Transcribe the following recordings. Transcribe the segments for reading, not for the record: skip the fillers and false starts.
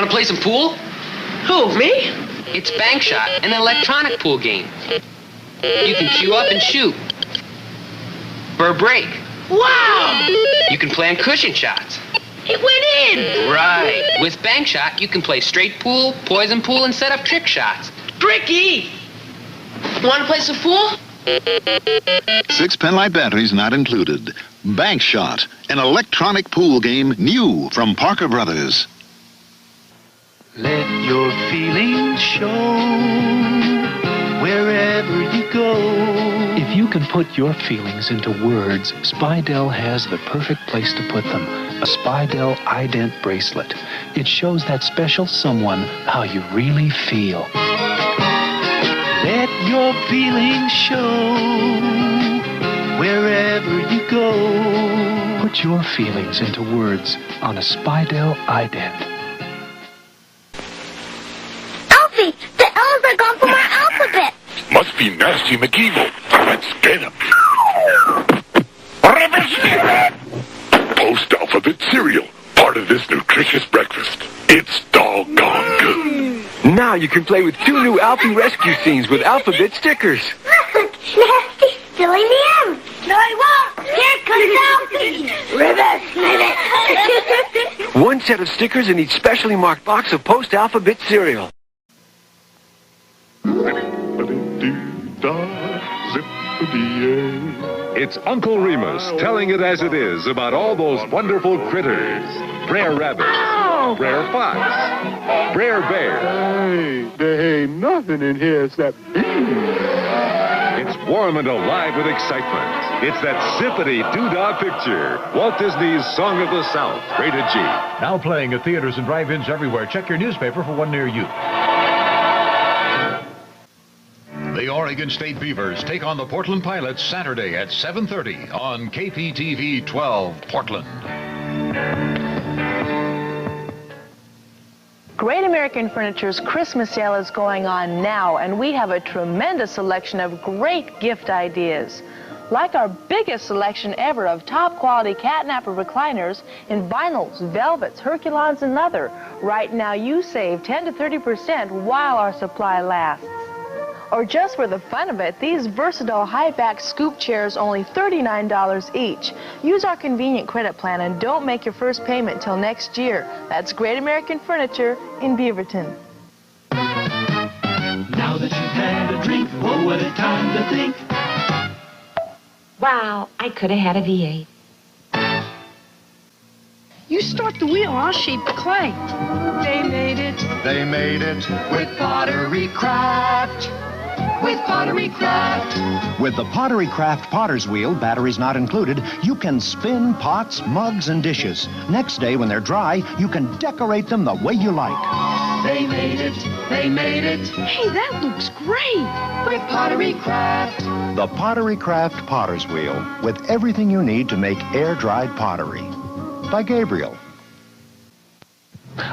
Want to play some pool? Who, me? It's Bank Shot, an electronic pool game. You can queue up and shoot. For a break. Wow! You can play on cushion shots. It went in! Right. With Bank Shot, you can play straight pool, poison pool, and set up trick shots. Tricky! Want to play some pool? 6 penlight batteries not included. Bank Shot, an electronic pool game new from Parker Brothers. Let your feelings show wherever you go. If you can put your feelings into words, Spidell has the perfect place to put them. A Spidell Ident bracelet. It shows that special someone how you really feel. Let your feelings show wherever you go. Put your feelings into words on a Spidell Ident. Alfie, the L's are gone from our alphabet. Must be Nasty McEvil. Let's get him. Post-alphabet cereal, part of this nutritious breakfast. It's doggone good. Now you can play with 2 new Alfie rescue scenes with alphabet stickers. Look, Nasty's filling the M. No, he won't. Here comes Alfie. Ribbit. 1 set of stickers in each specially marked box of post-alphabet cereal. It's Uncle Remus telling it as it is about all those wonderful critters. Brer Rabbit, Brer Fox, Brer Bear. Hey, there ain't nothing in here except It's warm and alive with excitement. It's that zippity doo-dah picture. Walt Disney's Song of the South, rated G. Now playing at theaters and drive-ins everywhere. Check your newspaper for one near you. The Oregon State Beavers take on the Portland Pilots Saturday at 7:30 on KPTV 12 Portland. Great American Furniture's Christmas sale is going on now, and we have a tremendous selection of great gift ideas. Like our biggest selection ever of top quality catnapper recliners in vinyls, velvets, Herculons, and other. Right now you save 10 to 30% while our supply lasts. Or just for the fun of it, these versatile high-back scoop chairs only $39 each. Use our convenient credit plan and don't make your first payment till next year. That's Great American Furniture in Beaverton. Now that you've had a drink, oh, what a time to think. Wow, I could have had a V8. You start the wheel, I'll shape the clay. They made it. They made it with Pottery Craft. With Pottery Craft. With the Pottery Craft Potter's Wheel, batteries not included, you can spin pots, mugs, and dishes. Next day, when they're dry, you can decorate them the way you like. They made it. They made it. Hey, that looks great. With Pottery Craft. The Pottery Craft Potter's Wheel, with everything you need to make air-dried pottery. By Gabriel.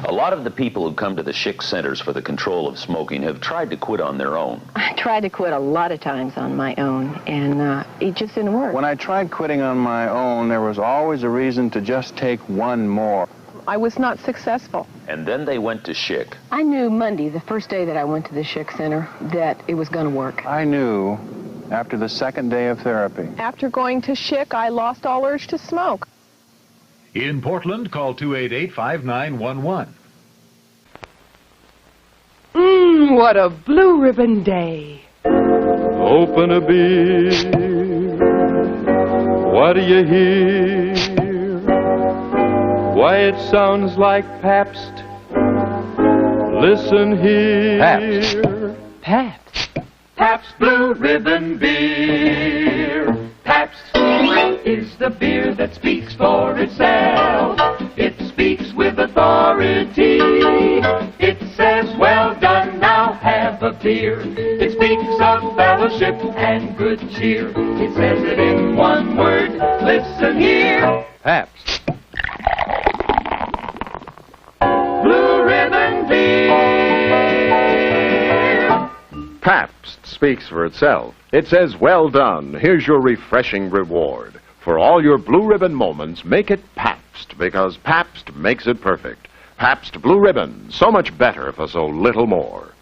A lot of the people who come to the Schick Centers for the Control of Smoking have tried to quit on their own. I tried to quit a lot of times on my own, and it just didn't work. When I tried quitting on my own, there was always a reason to just take one more. I was not successful. And then they went to Schick. I knew Monday, the first day that I went to the Schick Center, that it was going to work. I knew after the second day of therapy. After going to Schick, I lost all urge to smoke. In Portland, call 288-5911. What a blue ribbon day. Open a beer. What do you hear? Why, it sounds like Pabst. Listen here. Pabst. Pabst. Pabst Blue Ribbon Beer. Pabst is the beer that speaks for itself. It speaks with authority. It says, well done, now have a beer. It speaks of fellowship and good cheer. It says it in one word, listen here. Pabst. Blue Ribbon Beer. Pabst speaks for itself. It says, well done, here's your refreshing reward. For all your blue ribbon moments, make it Pabst, because Pabst makes it perfect. Pabst Blue Ribbon, so much better for so little more.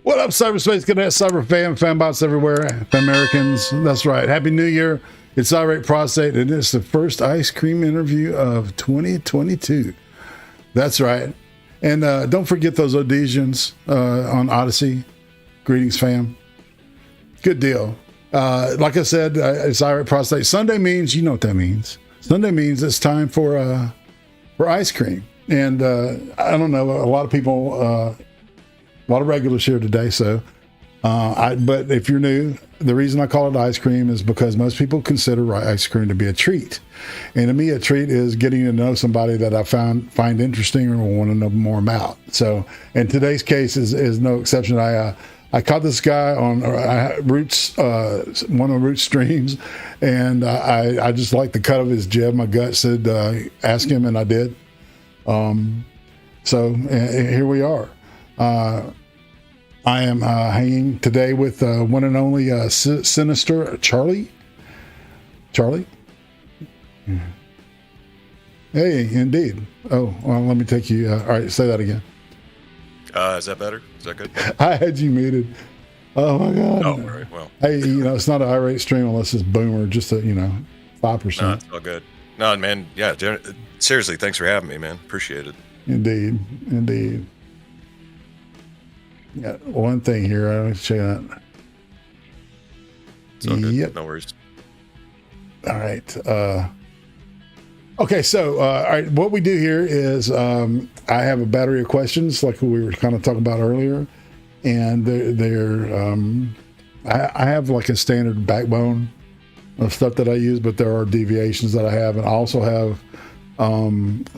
What up, Cyberspace Cadets, Cyber fanbots everywhere, Americans. That's right. Happy New Year. It's IRATE Prostate, and it's the first ice cream interview of 2022. That's right. And don't forget those auditions on Odyssey. Greetings, fam. Good deal. Like I said, it's IRATE Prostate. Sunday means, you know what that means. Sunday means it's time for ice cream. And I don't know, a lot of people... a lot of regulars here today, so but if you're new, the reason I call it ice cream is because most people consider ice cream to be a treat. And to me, a treat is getting to know somebody that I find interesting or want to know more about. So in today's case is no exception. I caught this guy on Roots, one of Roots streams, and I just liked the cut of his jib. My gut said, ask him, and I did. So here we are. I am hanging today with one and only Cinester, Charlie. Charlie? Hey, indeed. Oh, well, let me take you. All right, say that again. Is that better? Is that good? I had you muted. Oh, my God. Oh, all right. Well. Hey, it's not an irate stream unless it's Boomer, just 5%. No, it's all good. No, man. Yeah, seriously, thanks for having me, man. Appreciate it. Indeed. Got one thing here. I want to check that. So yep. No worries. All right. Okay. So, all right. What we do here is I have a battery of questions, like we were kind of talking about earlier, and I have like a standard backbone of stuff that I use, but there are deviations that I have, and I also have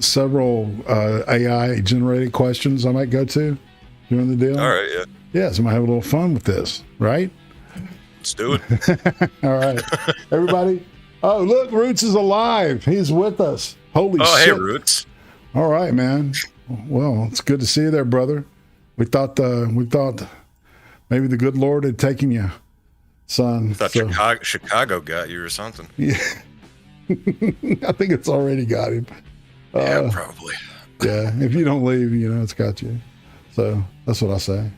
several AI generated questions I might go to during the deal. All right, yeah. Yeah, so I might have a little fun with this, right? Let's do it. All right. Everybody. Oh, look, Roots is alive. He's with us. Holy shit. Hey, Roots. All right, man. Well, it's good to see you there, brother. We thought maybe the good Lord had taken you, son. I thought Chicago got you or something. Yeah. I think it's already got him. Yeah, probably. Yeah, if you don't leave, it's got you. So that's what I say.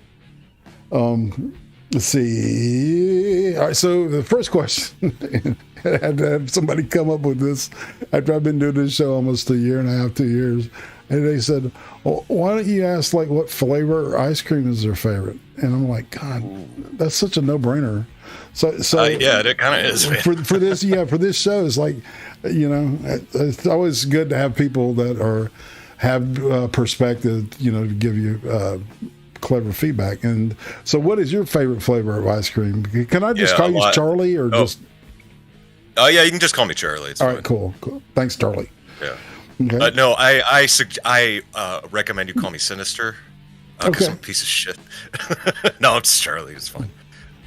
Let's see. All right, so the first question, I had to have somebody come up with this after I've been doing this show almost a year and a half, 2 years. And they said, well, why don't you ask like what flavor ice cream is their favorite? And I'm like, God, that's such a no-brainer. So yeah, it kind of is. For this show, it's like, it's always good to have people that have perspective, to give you clever feedback. And so, what is your favorite flavor of ice cream? Can I just call you Charlie or just? Oh yeah, you can just call me Charlie. It's all fine. Right, cool. Thanks, Charlie. Yeah. Okay. No, I recommend you call me Cinester. Okay. I'm a piece of shit. No, it's Charlie. It's fine.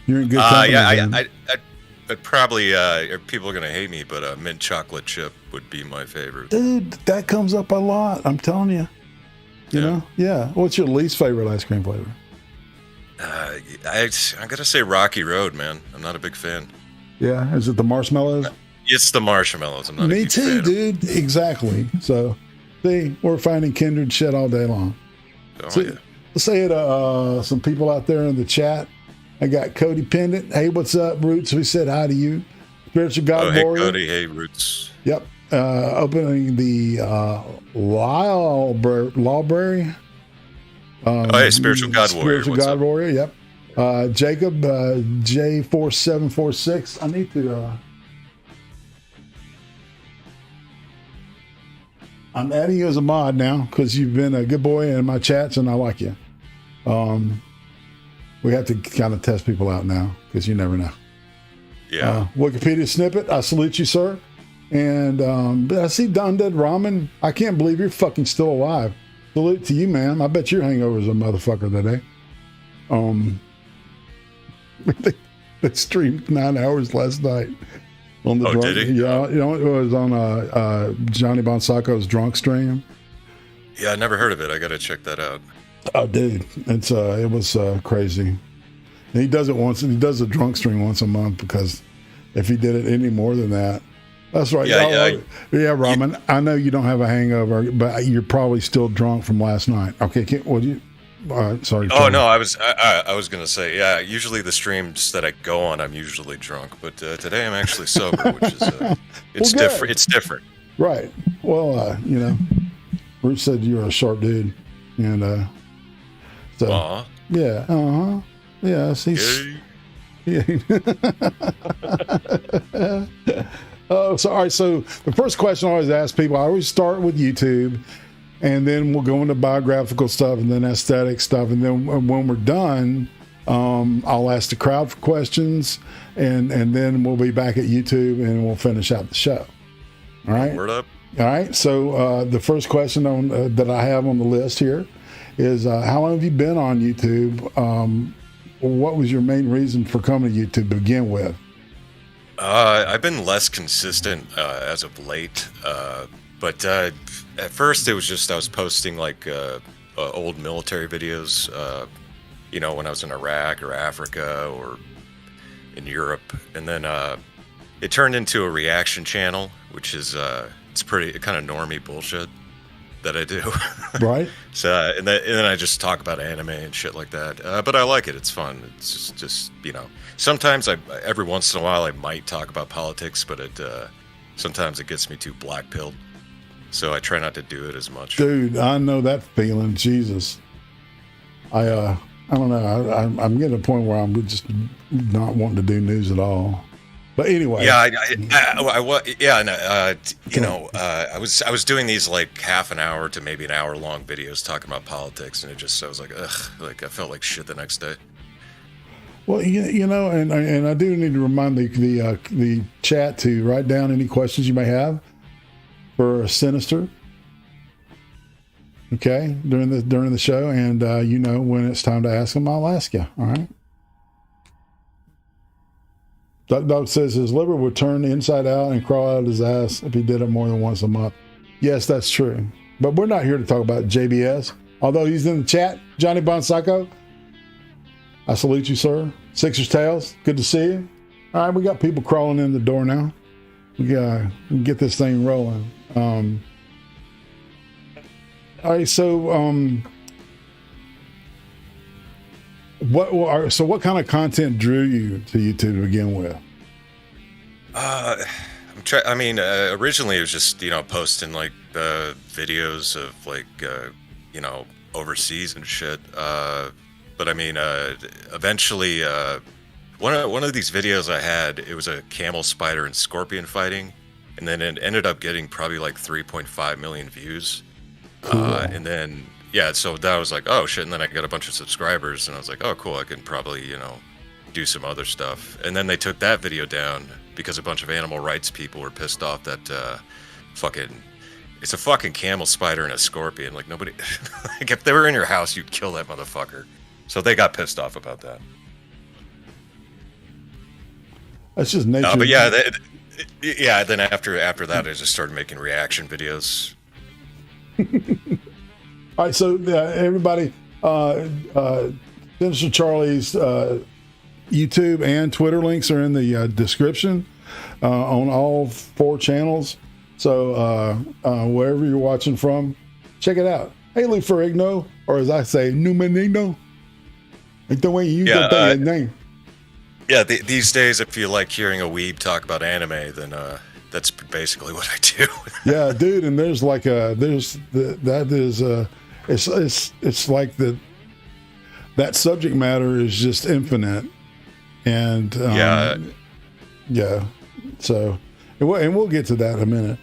You're in good company. Yeah, I'd probably people are gonna hate me, but mint chocolate chip would be my favorite. Dude, that comes up a lot. I'm telling you. You know? Yeah. What's your least favorite ice cream flavor? I'm gonna say Rocky Road, man. I'm not a big fan. Yeah. Is it the marshmallows? It's the marshmallows. I'm not. Me too, dude. Exactly. So, see, we're finding kindred shit all day long. Oh, so, yeah. Let's say to some people out there in the chat. I got Cody Pendant. Hey, what's up, Roots? We said hi to you. Spiritual God Warrior. Hey, Cody. Hey, Roots. Yep. Opening the Library. Hey, Spiritual God Warrior. Spiritual God Warrior, yep. Jacob, J4746. I need to... I'm adding you as a mod now because you've been a good boy in my chats and I like you. We have to kind of test people out now because you never know. Yeah. Wikipedia snippet. I salute you, sir. And I see Don Dead Ramen. I can't believe you're fucking still alive. Salute to you, man. I bet your hangover's a motherfucker today. They streamed 9 hours last night on the drunk. Did he? Yeah, you know, it was on Johnny Bonsaco's drunk stream. Yeah, I never heard of it. I got to check that out. Oh, dude, it was crazy. And he does it once. He does a drunk stream once a month because if he did it any more than that, that's right. Yeah, Robin. I know you don't have a hangover, but you're probably still drunk from last night. Okay, sorry. Oh no, I was gonna say, yeah. Usually the streams that I go on, I'm usually drunk, but today I'm actually sober, which is it's different. It's different. Right. Well, you know, Bruce said you're a sharp dude, and so yeah, yes, he's. Yeah. All right. So the first question I always ask people, I always start with YouTube, and then we'll go into biographical stuff, and then aesthetic stuff, and then when we're done, I'll ask the crowd for questions, and then we'll be back at YouTube, and we'll finish out the show. All right. Word up. All right. So the first question that I have on the list here is, how long have you been on YouTube? What was your main reason for coming to YouTube to begin with? I've been less consistent as of late, but at first it was just I was posting like old military videos, you know, when I was in Iraq or Africa or in Europe, and then it turned into a reaction channel, which is it's pretty kind of normie bullshit that I do. Right. So and then I just talk about anime and shit like that. But I like it. It's fun. It's just you know. Sometimes every once in a while I might talk about politics, but sometimes it gets me too black-pilled. So I try not to do it as much. Dude, I know that feeling. Jesus. I don't know. I'm getting to a point where I'm just not wanting to do news at all. But anyway. Yeah, I was doing these like half an hour to maybe an hour long videos talking about politics, and I was like, ugh, like I felt like shit the next day. Well, you know, and I do need to remind the chat to write down any questions you may have for Cinester. Okay, during the show, and you know, when it's time to ask them, I'll ask you. All right. Doug says his liver would turn inside out and crawl out of his ass if he did it more than once a month. Yes, that's true. But we're not here to talk about JBS. Although he's in the chat, Johnny Bonsaco. I salute you, sir. Sixers Tales, good to see you. All right, we got people crawling in the door now. We can get this thing rolling. All right, so what kind of content drew you to YouTube to begin with? Originally it was just posting like videos of like overseas and shit. But I mean, eventually, one of these videos I had, it was a camel, spider, and scorpion fighting, and then it ended up getting probably like 3.5 million views. Cool. And then so that was like, oh shit, and then I got a bunch of subscribers, and I was like, oh cool, I can probably do some other stuff. And then they took that video down because a bunch of animal rights people were pissed off that it's a fucking camel, spider, and a scorpion. Like nobody, like if they were in your house, you'd kill that motherfucker. So they got pissed off about that. That's just nature. But then after that, I just started making reaction videos. All right, so everybody, Mr. Charlie's YouTube and Twitter links are in the description on all 4 channels. So wherever you're watching from, check it out. Hey, Lou Ferrigno, or as I say, Numenino. Like the way you get that name. Yeah, these days, if you like hearing a weeb talk about anime, then that's basically what I do. Yeah, dude, and there's like it's like that subject matter is just infinite, and So, and we'll get to that in a minute.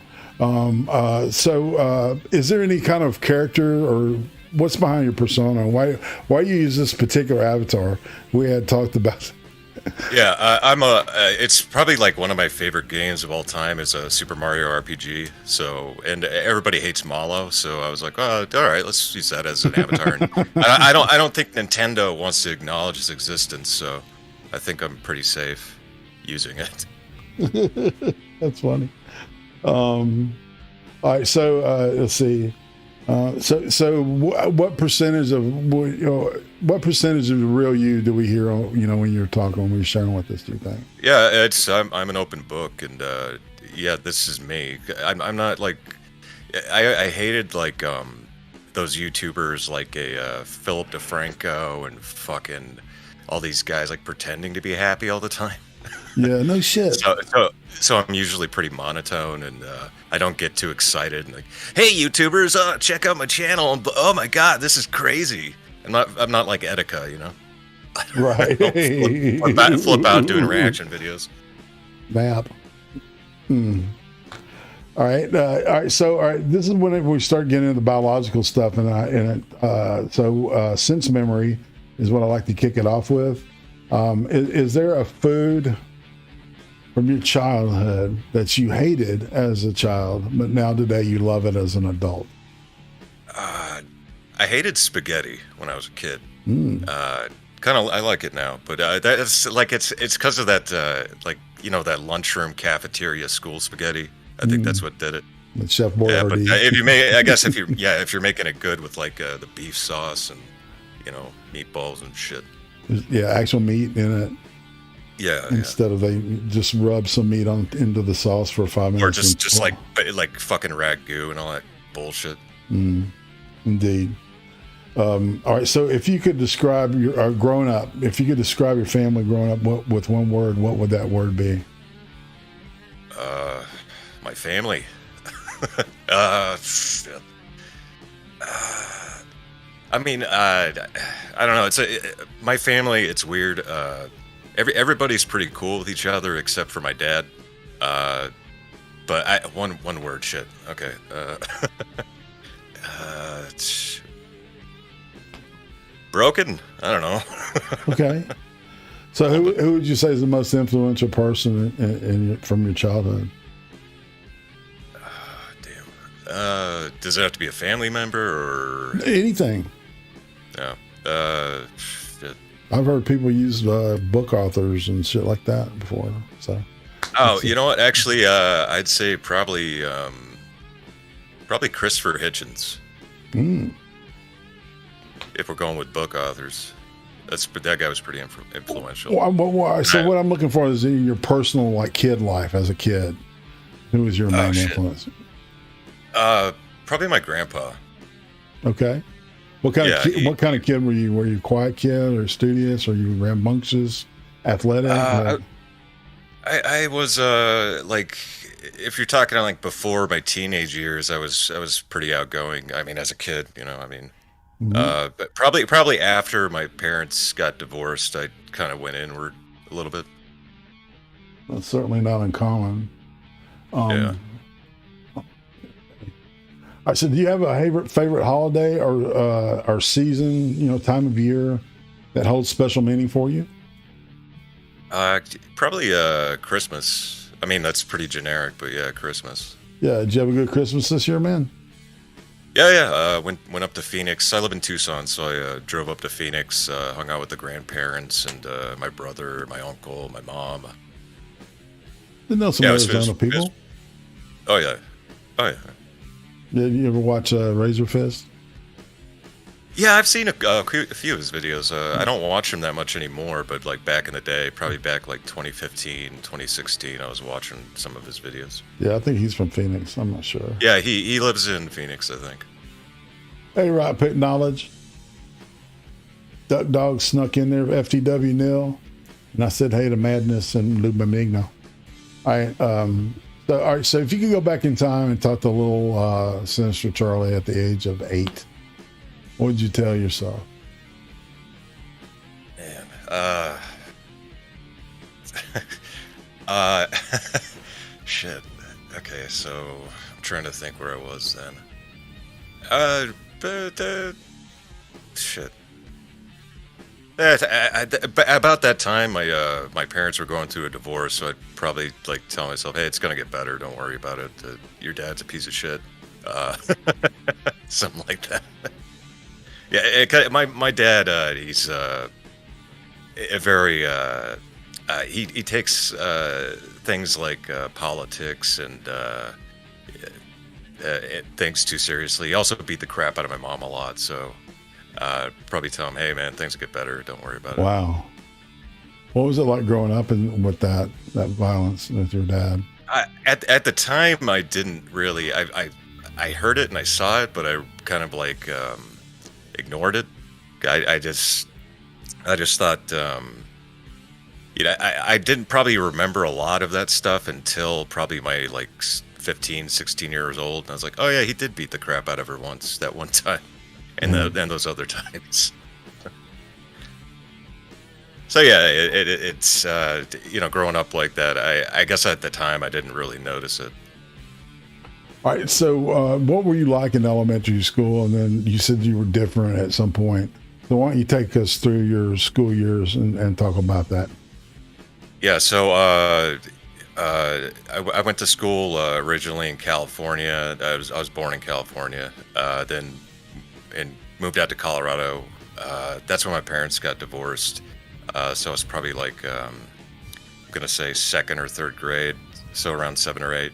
Is there any kind of character or what's behind your persona? Why you use this particular avatar? We had talked about Yeah, it's probably like one of my favorite games of all time is a Super Mario RPG. So, and everybody hates Malo, so I was like, oh, all right, let's use that as an avatar. And I don't think Nintendo wants to acknowledge its existence, so I think I'm pretty safe using it. That's funny. All right, so let's see. What percentage of what percentage of the real you do we hear? When you're talking, when you're sharing with us, do you think? Yeah, I'm an open book, and yeah, this is me. I'm not like I hated like those YouTubers like a Philip DeFranco and fucking all these guys like pretending to be happy all the time. Yeah, no shit. So I'm usually pretty monotone, and I don't get too excited. And like, hey, YouTubers, check out my channel. Oh my God, this is crazy. I'm not like Etika, Right. flip out doing reaction videos. Map. All right. So this is when we start getting into the biological stuff, so sense memory is what I like to kick it off with. Is there a food from your childhood that you hated as a child, but now today you love it as an adult? I hated spaghetti when I was a kid. I like it now, but that's like it's because of that that lunchroom cafeteria school spaghetti. I think that's what did it. With Chef Boyardee. But if you're making it good with like the beef sauce and meatballs and shit. Yeah, actual meat in it. Yeah. Instead of they just rub some meat into the sauce for 5 minutes. Or just like fucking ragu and all that bullshit. Indeed. All right. So if you could describe your family growing up with one word, what would that word be? My family. I mean, I don't know. My family. It's weird. Everybody's pretty cool with each other except for my dad. But one word, shit. Okay. Broken. I don't know. Okay. So who would you say is the most influential person from your childhood? Does it have to be a family member or anything? Yeah. Shit. I've heard people use book authors and shit like that before. So. Oh, you know what? Actually, I'd say probably Christopher Hitchens. If we're going with book authors, that guy was pretty influential. So what I'm looking for is in your personal kid life as a kid. Who was your main influence? Probably my grandpa. Okay. What kind of kid were you? Were you a quiet kid or studious? Or you rambunctious, athletic? I was if you're talking before my teenage years, I was pretty outgoing. I mean, as a kid, but probably after my parents got divorced, I kind of went inward a little bit. That's certainly not uncommon. Yeah. All right, so do you have a favorite holiday or season, time of year that holds special meaning for you? Probably Christmas. I mean, that's pretty generic, but yeah, Christmas. Yeah, did you have a good Christmas this year, man? Yeah. Went up to Phoenix. I live in Tucson, so I drove up to Phoenix, hung out with the grandparents and my brother, my uncle, my mom. Didn't know some Arizona people. Oh yeah. Did you ever watch Razor Fist? Yeah, I've seen a few of his videos. I don't watch him that much anymore, but back in the day, probably back 2015, 2016, I was watching some of his videos. Yeah, I think he's from Phoenix. I'm not sure. Yeah, he lives in Phoenix, I think. Hey, Right Pit Knowledge. Duck Dog snuck in there, FTW Nil, and I said hey to Madness and Lou Benigno. All right, so if you could go back in time and talk to little Sinister Charlie at the age of 8, what would you tell yourself? Man, shit. Okay, so I'm trying to think where I was then. Shit. About that time, my parents were going through a divorce, so I'd probably like tell myself, "Hey, it's gonna get better. Don't worry about it. Your dad's a piece of shit." Something like that. Yeah, my dad, he's a very he takes things like politics and things too seriously. He also beat the crap out of my mom a lot, so probably tell him, "Hey, man, things will get better. Don't worry about it." Wow. What was it like growing up with that violence with your dad? At the time, I didn't really. I heard it and I saw it, but I kind of like ignored it. I just thought, I didn't probably remember a lot of that stuff until probably my like 15, 16 years old. And I was like, oh yeah, he did beat the crap out of her once, that one time. And then those other times. So yeah, it's growing up like that, I guess at the time I didn't really notice it. All right, so what were you like in elementary school? And then you said you were different at some point. So why don't you take us through your school years and talk about that? Yeah, so I went to school originally in California. I was born in California, then moved out to Colorado. That's when my parents got divorced. So I was probably like, I'm going to say second or third grade, so around 7 or 8.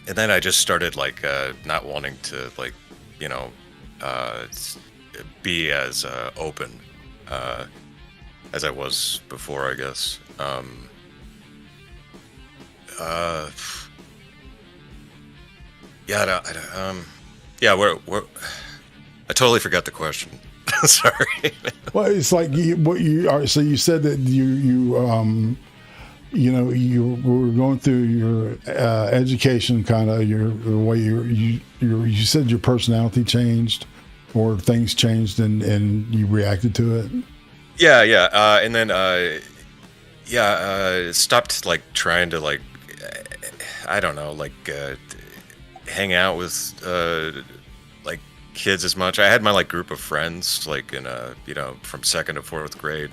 And then I just started like not wanting to like, be as open as I was before, I guess. I totally forgot the question. Sorry. Well, it's like what you are. So you said that you were going through your education, kind of the way you said your personality changed, or things changed, and you reacted to it. Yeah. And then stopped like trying to like, I don't know, like hang out with like kids as much. I had my like group of friends like in from 2nd to 4th grade,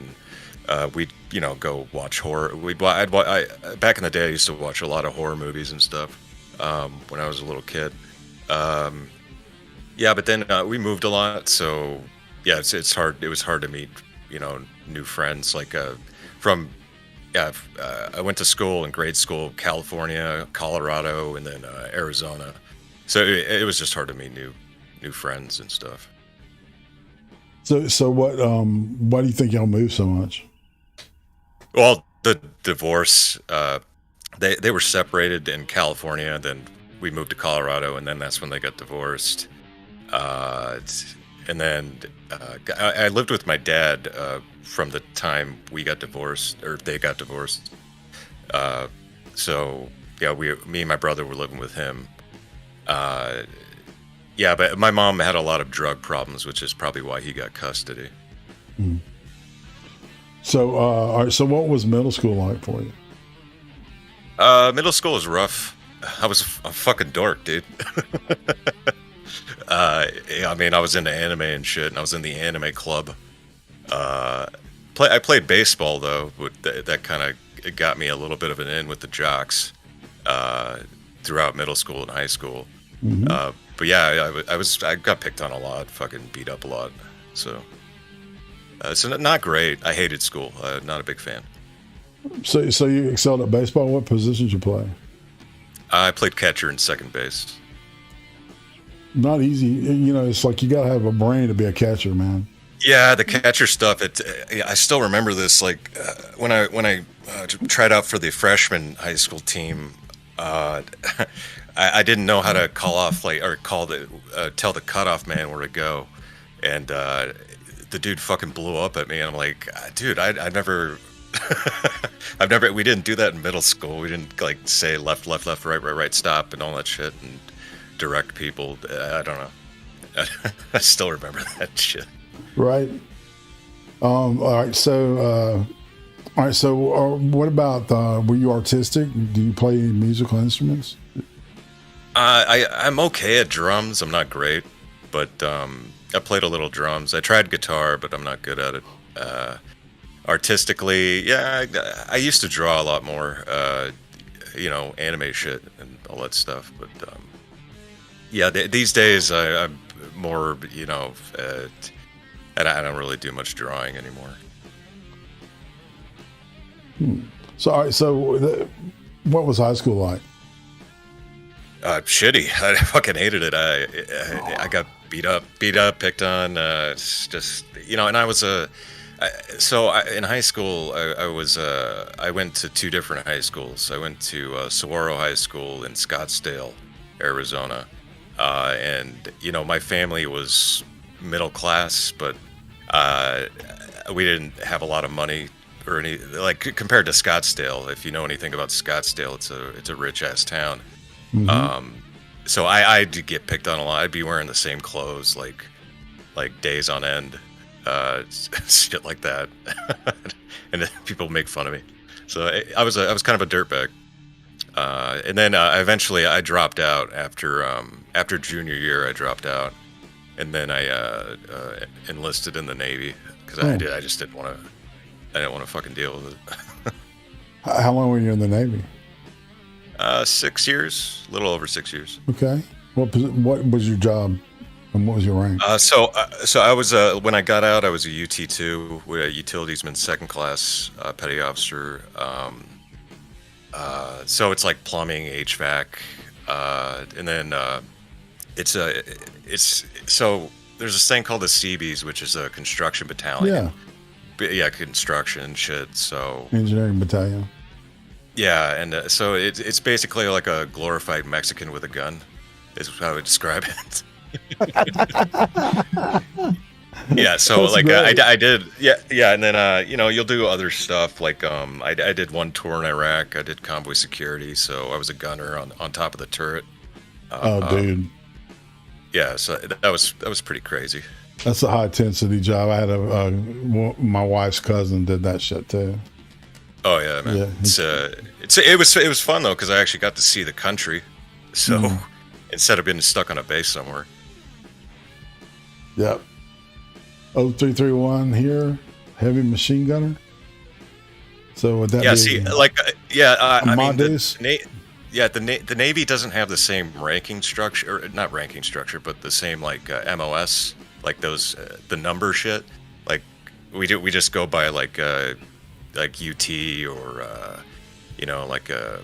and we'd go watch horror. Back in the day I used to watch a lot of horror movies and stuff when I was a little kid. But then we moved a lot, so yeah, it's hard. It was hard to meet new friends like I went to school in grade school, California, Colorado, and then Arizona. So it was just hard to meet new friends and stuff. So what? Why do you think y'all moved so much? Well, the divorce. They were separated in California. Then we moved to Colorado, and then that's when they got divorced. And then I lived with my dad from the time we got divorced, or they got divorced. So yeah, me and my brother were living with him. But my mom had a lot of drug problems, which is probably why he got custody. Mm. So, all right. So, what was middle school like for you? Middle school was rough. I was a fucking dork, dude. I mean, I was into anime and shit, and I was in the anime club. I played baseball though, but that kind of got me a little bit of an in with the jocks throughout middle school and high school. Mm-hmm. But yeah, I got picked on a lot, fucking beat up a lot. So it's not great. I hated school. Not a big fan. So you excelled at baseball. What positions you play? I played catcher and second base. Not easy. It's like you gotta have a brain to be a catcher, man. Yeah, the catcher stuff. I still remember this. Like when I tried out for the freshman high school team, I didn't know how to call off tell the cutoff man where to go, and the dude fucking blew up at me, and I'm like, dude, I never. We didn't do that in middle school. We didn't like say left, right, stop, and all that shit, and direct people. I don't know. I still remember that shit. Right. All right. So, what about? Were you artistic? Do you play musical instruments? I'm okay at drums. I'm not great, but I played a little drums. I tried guitar, but I'm not good at it. Artistically, yeah, I used to draw a lot more, anime shit and all that stuff. But yeah, these days I'm more, and I don't really do much drawing anymore. So, all right, what was high school like? Shitty. I fucking hated it. I got beat up, picked on. It's just, and I was in high school, I went to two different high schools. I went to Saguaro High School in Scottsdale, Arizona. And, my family was middle class, but we didn't have a lot of money or any, like, compared to Scottsdale. If you know anything about Scottsdale, it's a rich ass town. Mm-hmm. So I did get picked on a lot. I'd be wearing the same clothes like days on end, shit like that, and then people make fun of me. So I was kind of a dirtbag. And then eventually I dropped out after junior year. I dropped out, and then I enlisted in the Navy because I just didn't want to fucking deal with it. How long were you in the Navy? 6 years, a little over 6 years. Okay. What was your job, and what was your rank? So I was when I got out, I was a UT2, utilitiesman, second class, petty officer. So it's like plumbing, HVAC, and then so there's this thing called the Seabees, which is a construction battalion. Yeah, construction shit. So engineering battalion. Yeah, and so it's basically like a glorified Mexican with a gun, is how I would describe it. Yeah, so that's like I did, yeah, and then you'll do other stuff like I did one tour in Iraq. I did convoy security, so I was a gunner on top of the turret. Dude. Yeah, so that was pretty crazy. That's a high intensity job. I had my wife's cousin did that shit too. Oh yeah, man. Yeah. It was fun though because I actually got to see the country. So instead of being stuck on a base somewhere. Yep. 0331 here, heavy machine gunner. So would that be? I mean, the Navy doesn't have the same ranking structure, or not ranking structure, but the same like MOS, like those the number shit. Like we just go by like UT or like a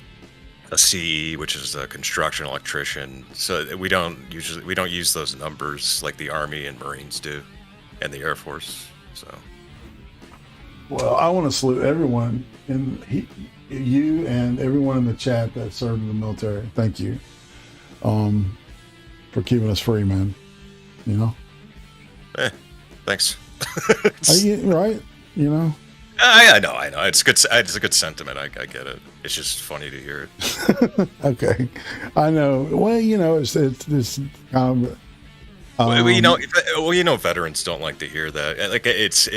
CE, which is a construction electrician. So we don't use those numbers like the Army and Marines do, and the Air Force. So. Well, I want to salute everyone, you and everyone in the chat that served in the military. Thank you, for keeping us free, man. Thanks. Right? I know. It's good. It's a good sentiment. I get it. It's just funny to hear it. Okay, I know. Well, it's kind of. Veterans don't like to hear that. Like it's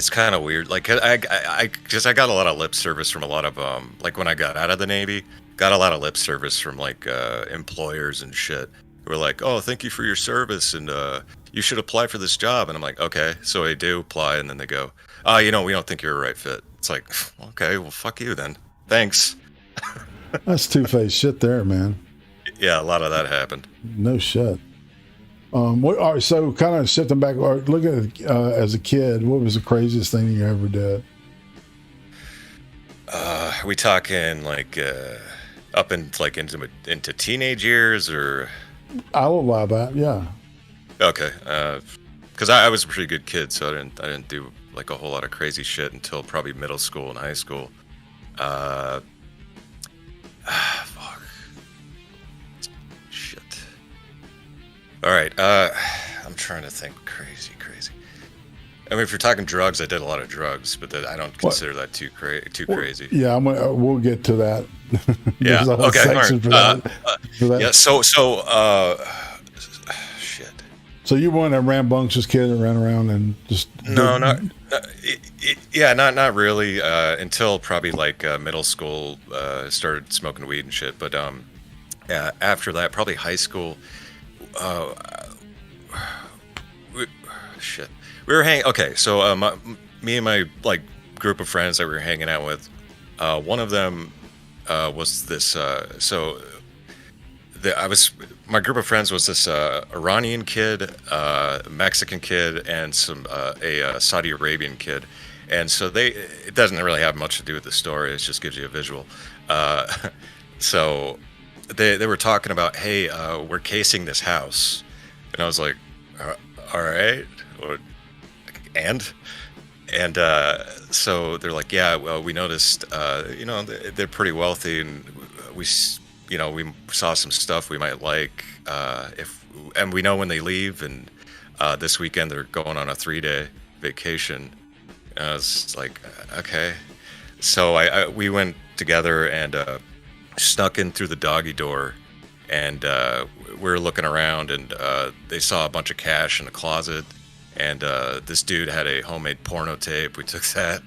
kind of weird. Like I got a lot of lip service from a lot of like when I got out of the Navy, got a lot of lip service from like employers and shit. Who were like, oh, thank you for your service, and you should apply for this job. And I'm like, okay. So I do apply, and then they go, we don't think you're a right fit. It's like, okay, well, fuck you then. Thanks. That's two-faced shit there, man. Yeah, a lot of that happened. No shit. All right, so kind of shifting back, looking at as a kid, what was the craziest thing you ever did? We talking like up into teenage years, or? I'll allow that. Yeah. Okay. Because I was a pretty good kid, so I didn't do like a whole lot of crazy shit until probably middle school and high school. Fuck. Shit. All right. I'm trying to think. Crazy. I mean, if you're talking drugs, I did a lot of drugs, but I don't consider that too crazy. Yeah, we'll get to that. Yeah. Okay. All right. For that. Yeah. So. Shit. So you weren't a rambunctious kid that ran around and just not really until probably like middle school. Started smoking weed and shit, but after that, probably high school. shit. We were hanging. Okay, so me and my like group of friends that we were hanging out with, one of them was this. My group of friends was this Iranian kid, Mexican kid, and a Saudi Arabian kid, and so it doesn't really have much to do with the story. It just gives you a visual. So they were talking about, hey, we're casing this house, and I was like, all right, and so they're like, yeah, well, we noticed, they're pretty wealthy, and we saw some stuff we might like, and we know when they leave, and this weekend they're going on a 3-day vacation. And I was like, okay. So we went together and snuck in through the doggy door, and we were looking around, and they saw a bunch of cash in the closet, and this dude had a homemade porno tape. We took that,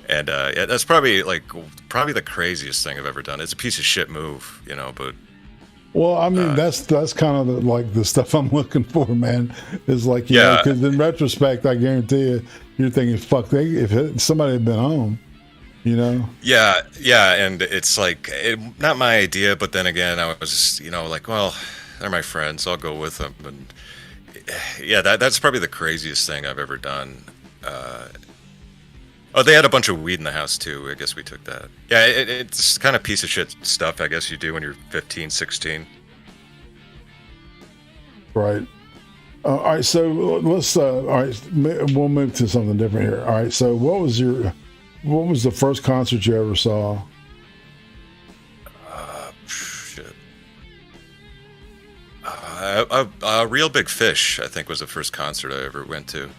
and yeah, that's probably the craziest thing I've ever done. It's a piece of shit move, but. Well, I mean, that's kind of the stuff I'm looking for, man. Is like, know, because in retrospect, I guarantee you're thinking, fuck, if somebody had been home, Yeah, and it's like, not my idea, but then again, I was, like, well, they're my friends, I'll go with them, and yeah, that's probably the craziest thing I've ever done. Oh, they had a bunch of weed in the house, too. I guess we took that. Yeah, it's kind of piece of shit stuff, I guess you do when you're 15, 16. Right. All right, so let's, all right, we'll move to something different here. All right, so what was the first concert you ever saw? Shit. Real Big Fish, I think, was the first concert I ever went to.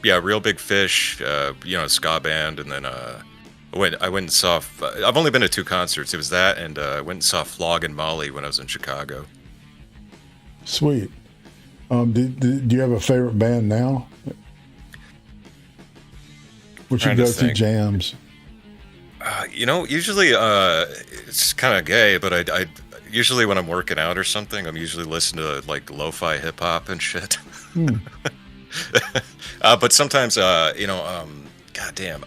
Yeah, Real Big Fish, ska band, and then I went and saw. I've only been to 2 concerts. It was that, and I went and saw Flog and Molly when I was in Chicago. Sweet. Do you have a favorite band now? What's your go-to jams? Usually it's kind of gay, but I usually when I'm working out or something, I'm usually listening to like lo-fi hip hop and shit. But sometimes, goddamn.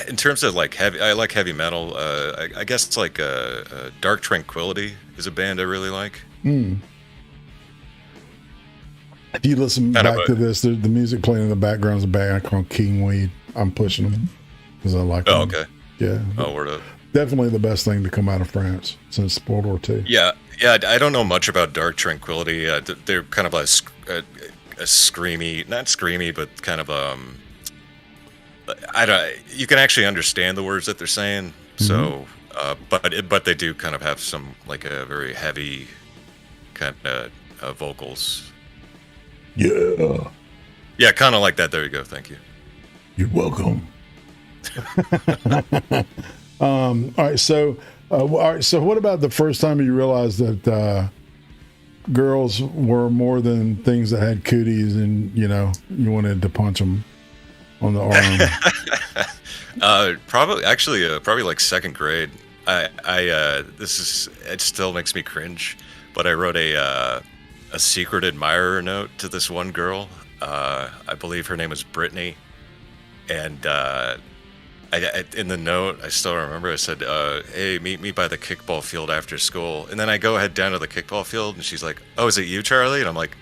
In terms of like heavy, I like heavy metal. I guess it's like Dark Tranquility is a band I really like. If you listen back to this, the music playing in the background is a band called King Weed. I'm pushing them because I like them. Oh, okay. Yeah. Oh, word up. Definitely the best thing to come out of France since World War II. Yeah. I don't know much about Dark Tranquility. They're kind of a screamy, not screamy, but kind of you can actually understand the words that they're saying. So, but they do kind of have some like a very heavy kind of vocals. Yeah. Yeah, kind of like that. There you go. Thank you. You're welcome. All right. So what about the first time you realized that girls were more than things that had cooties, and you wanted to punch them on the arm? Probably like 2nd grade. It still makes me cringe, but I wrote a secret admirer note to this one girl. I believe her name was Brittany, and in the note, I still remember, I said, hey, meet me by the kickball field after school. And then I go head down to the kickball field, and she's like, oh, is it you, Charlie? And I'm like,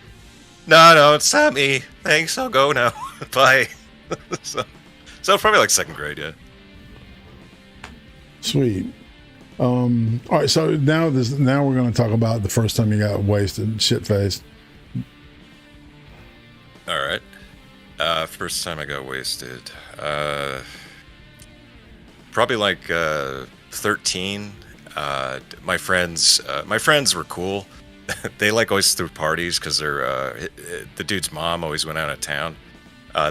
no, it's not me. Thanks, I'll go now. Bye. so probably like 2nd grade, yeah. Sweet. All right, so now we're going to talk about the first time you got wasted, shit-faced. All right. First time I got wasted. Probably like 13. My friends were cool. They always threw parties because the dude's mom always went out of town.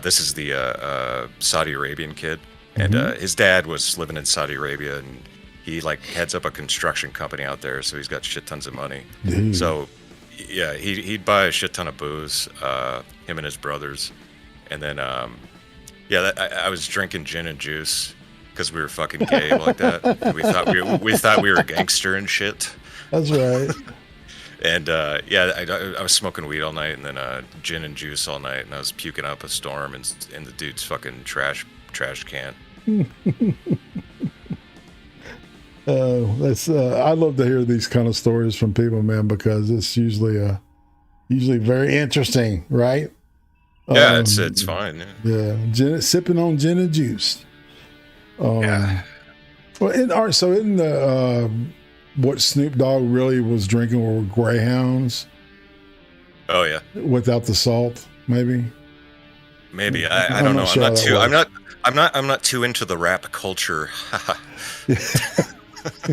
This is the Saudi Arabian kid, and his dad was living in Saudi Arabia, and he heads up a construction company out there, so he's got shit tons of money. Dude. So yeah, he'd buy a shit ton of booze, him and his brothers, and then I was drinking gin and juice because we were fucking gay like that. We thought we were a gangster and shit. That's right. And yeah, I was smoking weed all night, and then gin and juice all night, and I was puking up a storm in the dude's fucking trash can. I love to hear these kind of stories from people, man, because it's usually very interesting, right? Yeah, it's fine. Yeah, sipping on gin and juice. Yeah. Well, so in the what Snoop Dogg really was drinking were Greyhounds. Oh yeah. Without the salt, maybe. Maybe I don't know. Sure I'm not too into the rap culture.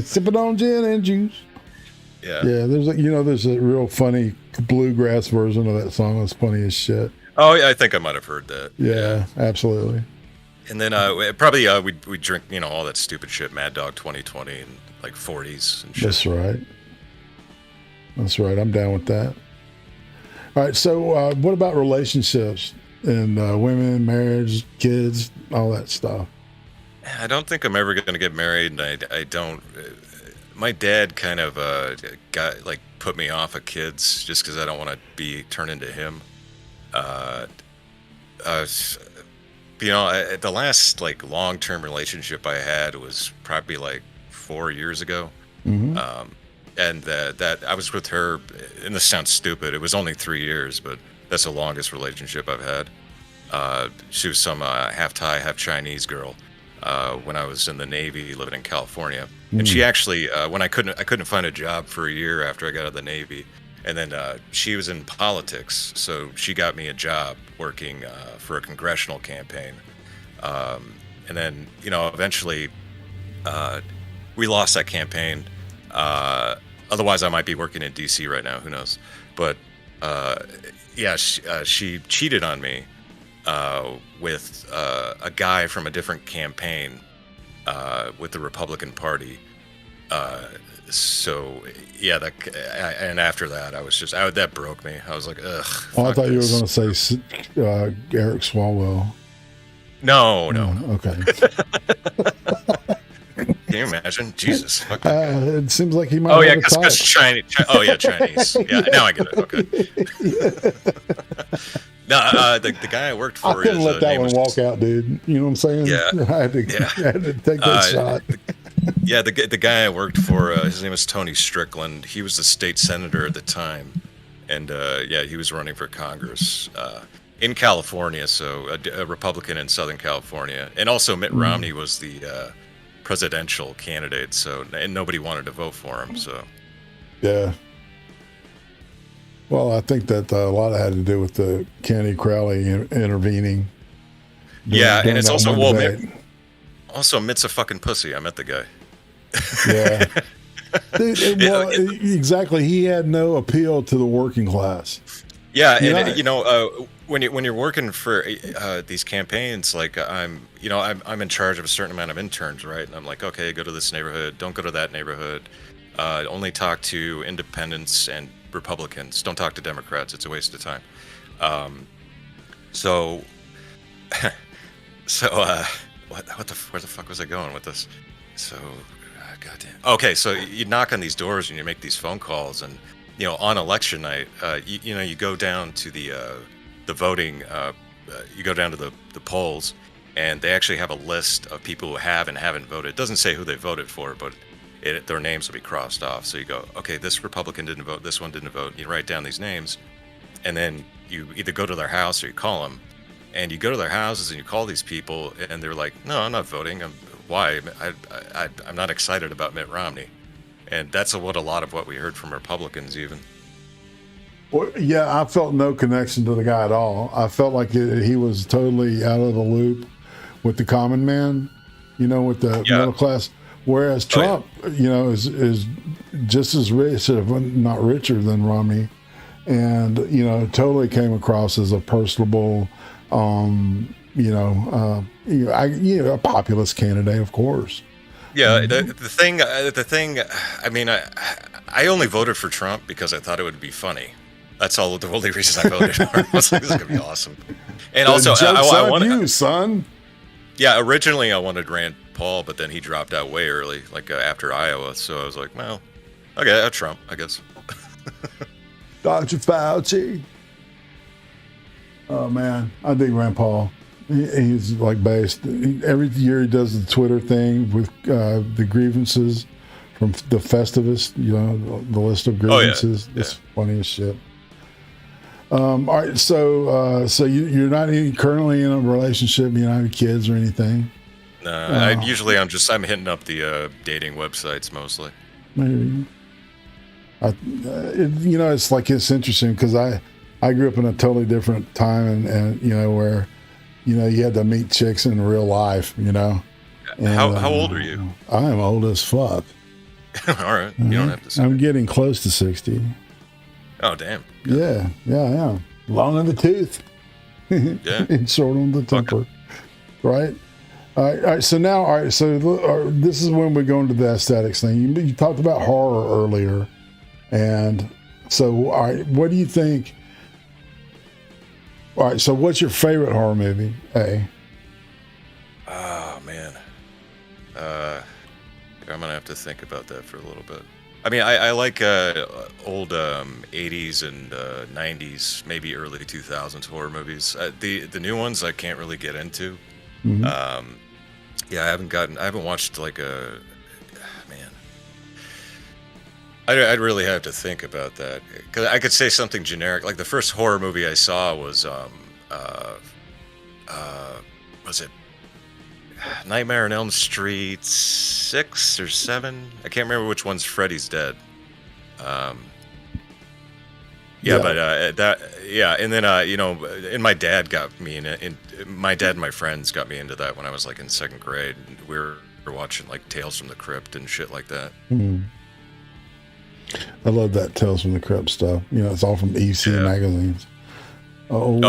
Sipping on gin and juice. Yeah. Yeah. There's a real funny bluegrass version of that song. That's funny as shit. Oh yeah, I think I might have heard that. Yeah, absolutely. And then probably we drink all that stupid shit, Mad Dog 2020 and like 40s and shit. That's right. I'm down with that. All right. So what about relationships and women, marriage, kids, all that stuff? I don't think I'm ever going to get married, and I don't. My dad kind of put me off of kids just because I don't want to be turned into him. The last long-term relationship I had was probably 4 years ago. Mm-hmm. And that I was with her, and this sounds stupid, it was only 3 years, but that's the longest relationship I've had. She was some half Thai, half Chinese girl when I was in the Navy living in California. Mm. And she actually, when I couldn't find a job for a year after I got out of the Navy, and then she was in politics, so she got me a job working for a congressional campaign. And then, eventually we lost that campaign. Otherwise, I might be working in D.C. right now. Who knows? But she cheated on me with a guy from a different campaign with the Republican Party. So yeah, and after that, that broke me. I was like, ugh. Oh, I thought you were going to say Eric Swalwell. No. Okay. Can you imagine? Jesus. It seems like he might. Oh yeah, because Chinese. Oh yeah, Chinese. Yeah, now I get it. Okay. No, the guy I worked for. I couldn't let that one walk out, dude. You know what I'm saying? Yeah. I had to take that shot. Yeah, the guy I worked for, his name was Tony Strickland. He was the state senator at the time, and he was running for Congress in California, so a Republican in Southern California, and also Mitt Romney was the presidential candidate. And nobody wanted to vote for him. So yeah. Well, I think that a lot of it had to do with the Candy Crowley intervening. And it's also also Mitt's a fucking pussy. I met the guy. Yeah. Exactly. He had no appeal to the working class. Yeah, when you're working for these campaigns, I'm in charge of a certain amount of interns, right? And I'm like, okay, go to this neighborhood, don't go to that neighborhood. Only talk to independents and Republicans. Don't talk to Democrats. It's a waste of time. Where the fuck was I going with this? Goddamn. Okay, so you knock on these doors and you make these phone calls, and on election night, you go down to the voting, you go down to the polls, and they actually have a list of people who have and haven't voted. It doesn't say who they voted for, but their names will be crossed off. So you go, okay, this Republican didn't vote, this one didn't vote. You write down these names, and then you either go to their house or you call them. And you go to their houses and you call these people, and they're like, no, I'm not voting. Why? I'm not excited about Mitt Romney. And that's what a lot of what we heard from Republicans even. Well, yeah, I felt no connection to the guy at all. I felt like he was totally out of the loop with the common man, with the middle class. Whereas Trump, is just as rich, if not richer than Romney. And, totally came across as a personable, a populist candidate, of course. Yeah, the thing. I mean, I only voted for Trump because I thought it would be funny. That's all. The only reason I voted for him. I was like, this is gonna be awesome. And also, I wanted you, son. Yeah, originally I wanted Rand Paul, but then he dropped out way early, after Iowa. So I was like, well, okay, Trump, I guess. Dr. Fauci. Oh man, I dig Rand Paul. He's like based. Every year he does the Twitter thing with the grievances from the Festivus. You know, the list of grievances. It's funny as shit. All right, so you're not currently in a relationship. You don't have any kids or anything. No, I'm hitting up the dating websites mostly. Maybe. It's interesting because I grew up in a totally different time and where you had to meet chicks in real life. And, how old are you? I am old as fuck. All right, you don't have to say. I'm getting close to 60. Oh damn. Yeah, I am. Long in the tooth. Yeah. And short on the temper. Right? All right. So now, so this is when we go into the aesthetics thing. You talked about horror earlier. And so, all right, what do you think? All right, so what's your favorite horror movie? Oh, man. I'm going to have to think about that for a little bit. I mean, I like old 80s and 90s, maybe early 2000s horror movies. The new ones I can't really get into. Mm-hmm. I haven't watched like I'd really have to think about that, because I could say something generic. Like the first horror movie I saw was it Nightmare on Elm Street 6 or 7? I can't remember which one's Freddy's Dead. And then and my dad got me my dad and my friends got me into that when I was like in second grade. We were watching like Tales from the Crypt and shit like that. Mm-hmm. I love that Tales from the Crypt stuff. It's all from EC magazines. Old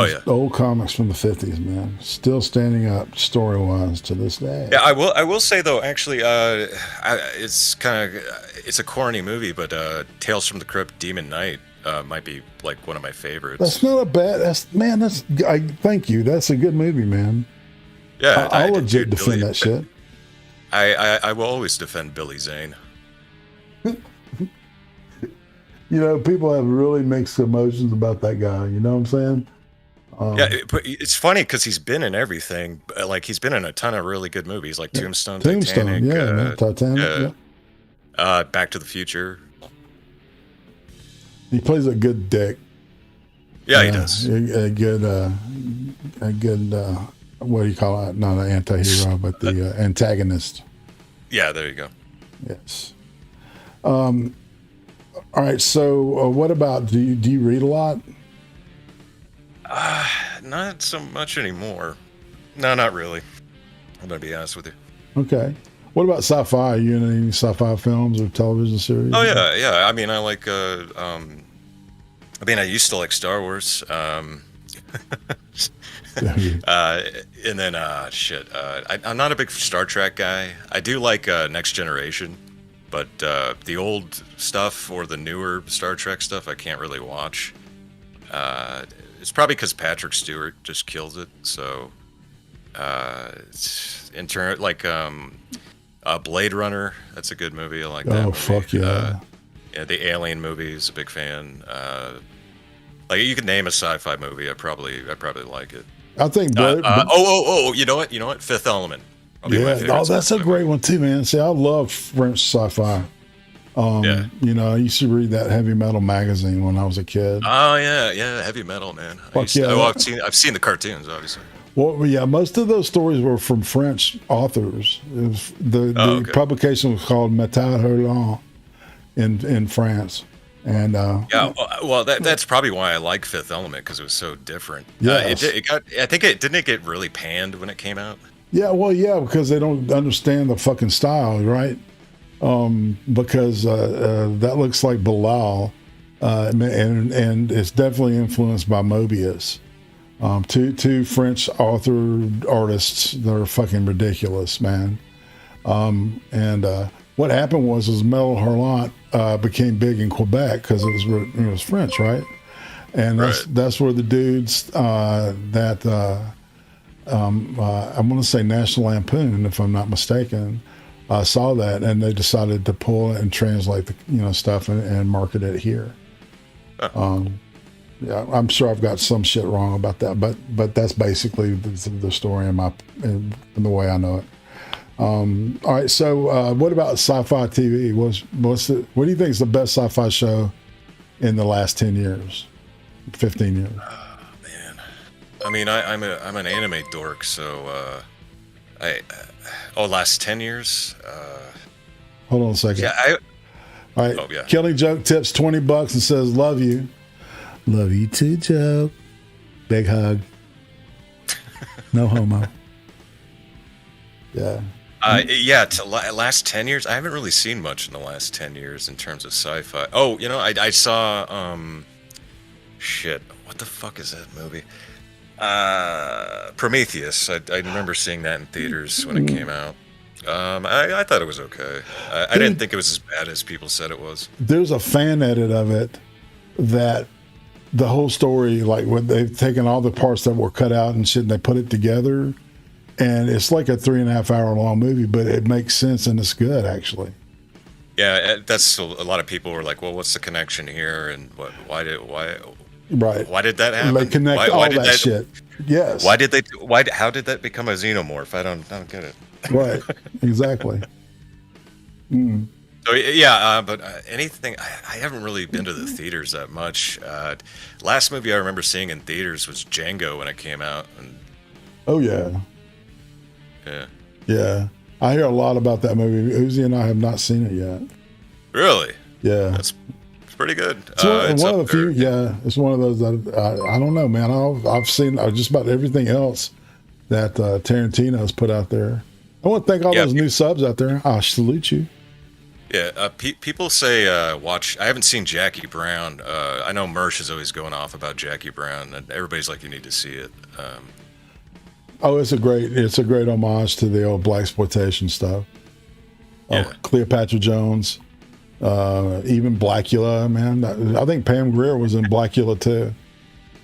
comics from the 50s, man. Still standing up story-wise to this day. Yeah, I will say though, actually, it's a corny movie, but Tales from the Crypt Demon Knight might be like one of my favorites. That's not a bad. Thank you. That's a good movie, man. Yeah, I'll legit defend that shit. I will always defend Billy Zane. People have really mixed emotions about that guy. You know what I'm saying? But it's funny because he's been in everything. Like he's been in a ton of really good movies, like Tombstone, Titanic, Titanic, Back to the Future. He plays a good dick. Yeah, he does. A good. What do you call it? Not an anti-hero, but the antagonist. Yeah, there you go. Yes. All right, so what about, do you read a lot? Not so much anymore. No, not really. I'm going to be honest with you. Okay. What about sci-fi? Are you in any sci-fi films or television series? Oh, yeah. I mean, I like, I used to like Star Wars. And then, I'm not a big Star Trek guy. I do like Next Generation. But the old stuff or the newer Star Trek stuff, I can't really watch. It's probably because Patrick Stewart just kills it. So, Blade Runner, that's a good movie. I like that. Oh, fuck yeah! The Alien movie is a big fan. Like you could name a sci-fi movie, I probably like it. I think. You know what? Fifth Element. That's a great one too, man. See, I love French sci-fi. I used to read that Heavy Metal magazine when I was a kid. Oh yeah, Heavy Metal, man. I've seen the cartoons, obviously. Well, yeah, most of those stories were from French authors. The publication was called Métal Hurlant in France, and that's probably why I like Fifth Element, because it was so different. Yes. Didn't it get really panned when it came out? Yeah, because they don't understand the fucking style, right? Because that looks like Bilal, and it's definitely influenced by Mobius. Two French artists that are fucking ridiculous, man. What happened was Métal Hurlant became big in Quebec because it was French, right? And that's where the dudes I'm going to say National Lampoon, if I'm not mistaken, saw that, and they decided to pull it and translate the stuff and market it here. Yeah, I'm sure I've got some shit wrong about that, but that's basically the story in the way I know it. All right, so what about sci-fi TV? What do you think is the best sci-fi show in the last 10 years, 15 years? Man, I mean, I'm an anime dork, so last 10 years. Hold on a second. Yeah, all right. Oh yeah. Killing Joke tips $20 and says, "Love you." Love you too, Joe. Big hug. No homo. Yeah. Last 10 years, I haven't really seen much in the last 10 years in terms of sci-fi. Oh, I saw, shit, what the fuck is that movie? Prometheus. I remember seeing that in theaters when it came out. I thought it was okay. I didn't think it was as bad as people said it was. There's a fan edit of it that the whole story, like when they've taken all the parts that were cut out and shit and they put it together, and it's like a 3.5 hour long movie, but it makes sense and it's good actually. Yeah, that's a lot of people were like, well, what's the connection here, and why did that happen? They connect all that shit. Yes. How did that become a xenomorph? I don't get it. Right. Exactly. So yeah, but anything, I haven't really been to the theaters that much. Last movie I remember seeing in theaters was Django when it came out. And, oh yeah. Yeah. Yeah. I hear a lot about that movie. Uzi and I have not seen it yet. Really? Yeah. It's pretty good. It's one of the few. Yeah, it's one of those that I don't know, man. I've seen just about everything else that Tarantino's put out there. I want to thank all those new subs out there. I salute you. Yeah, people say watch. I haven't seen Jackie Brown. I know Mersh is always going off about Jackie Brown, and everybody's like, you need to see it. It's a great homage to the old blaxploitation stuff. Yeah. Cleopatra Jones, even Blackula, man. I think Pam Grier was in Blackula too.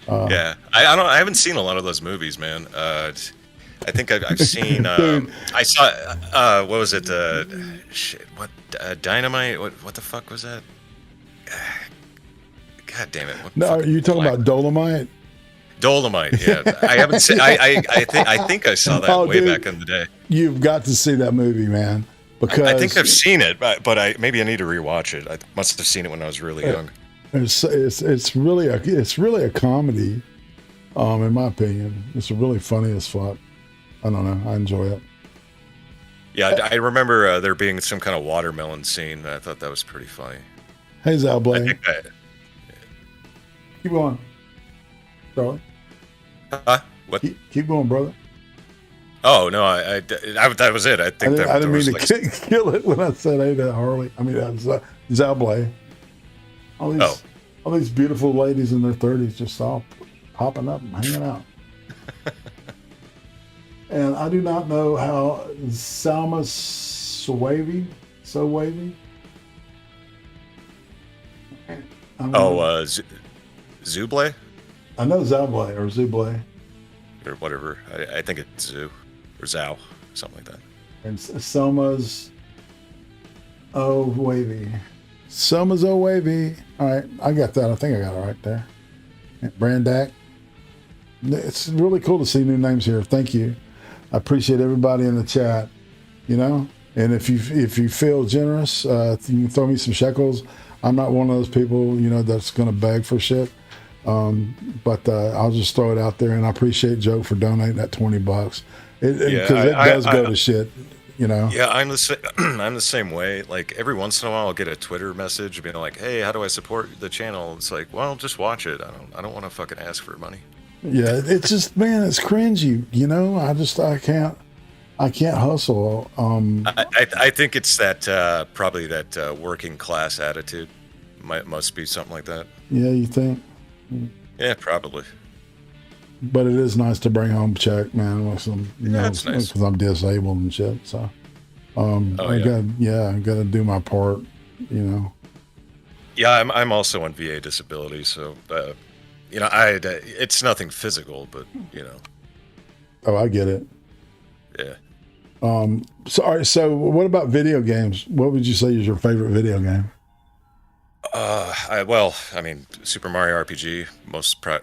Yeah, I haven't seen a lot of those movies, man. I think I've seen. I saw. What was it? Dynamite. What the fuck was that? God damn it! No, are you talking about Dolomite? Dolomite. Yeah, I haven't seen. I think I saw that way back in the day. You've got to see that movie, man. Because I think I've seen it, but maybe I need to rewatch it. I must have seen it when I was really young. It's really a comedy. In my opinion, it's really funny as fuck. I don't know. I enjoy it. Yeah, I remember there being some kind of watermelon scene. I thought that was pretty funny. Hey, Zalblay. Keep going, brother. What? Keep going, brother. Oh no, I that was it. I didn't mean to kill it when I said, "Hey, that Harley." I mean, Zalblay. All these beautiful ladies in their 30s just all popping up and hanging out. And I do not know how Salma so wavy. Zublay? I know Zalblay or Zublay. Or whatever. I think it's Zoo or Zao, something like that. And Selma's wavy. Selma's wavy. All right, I got that. I think I got it right there. Brandak. It's really cool to see new names here. Thank you. I appreciate everybody in the chat. And if you feel generous, you can throw me some shekels. I'm not one of those people, that's going to beg for shit. But I'll just throw it out there, and I appreciate Joe for donating that $20. Because it does go to shit, Yeah, I'm the same way. Like every once in a while, I'll get a Twitter message being like, "Hey, how do I support the channel?" It's like, well, just watch it. I don't want to fucking ask for money. Yeah, it's just, man, it's cringy. I can't hustle. I think it's that probably that working class attitude. Must be something like that. Yeah, you think? Yeah, probably. But it is nice to bring home check, man. With some, that's nice. Because I'm disabled and shit. So, I gotta do my part. Yeah, I'm also on VA disability, so it's nothing physical, but Oh, I get it. Yeah. So what about video games? What would you say is your favorite video game? Well, I mean, Super Mario RPG,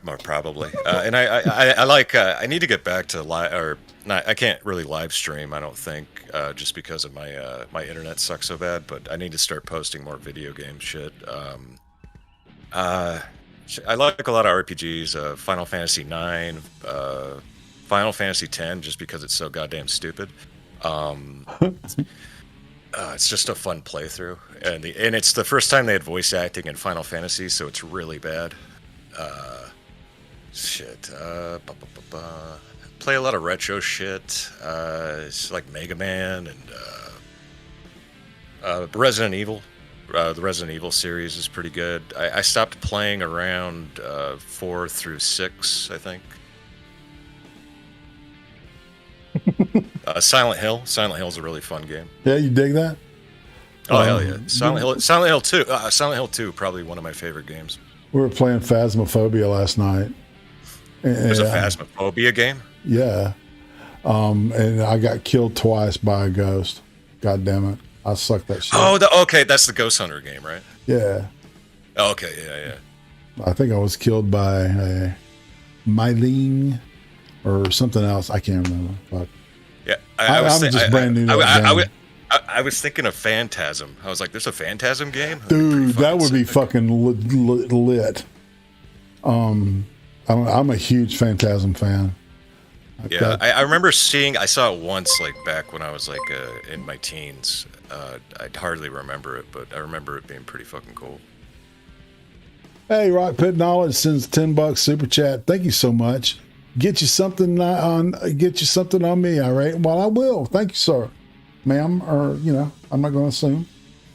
more probably. And I like. I need to get back to or not. I can't really live stream. I don't think, just because of my internet sucks so bad. But I need to start posting more video game shit. I like a lot of RPGs. Final Fantasy IX, Final Fantasy X, just because it's so goddamn stupid. It's just a fun playthrough, and it's the first time they had voice acting in Final Fantasy, so it's really bad. Play a lot of retro shit. It's like Mega Man and Resident Evil. The Resident Evil series is pretty good. I stopped playing around 4 through 6, I think. Silent Hill. Silent Hill is a really fun game. Yeah, you dig that? Oh hell yeah! Silent Hill 2. Silent Hill 2, probably one of my favorite games. We were playing Phasmophobia last night. There's a Phasmophobia game? Yeah. And I got killed twice by a ghost. God damn it. I sucked that shit. Oh, okay, that's the Ghost Hunter game, right? Yeah. Oh, okay, yeah. I think I was killed by a Mylene or something else. I can't remember. But yeah, I'm just brand new to that game. I was thinking of Phantasm. I was like, there's a Phantasm game? Dude, that would be fucking lit. I'm a huge Phantasm fan. Yeah, I remember I saw it once, like back when I was like in my teens. I'd hardly remember it, but I remember it being pretty fucking cool. Hey, Rock Pit Knowledge sends $10 super chat. Thank you so much. Get you something on me, all right? Well, I will. Thank you, sir. Ma'am, or, I'm not going to assume.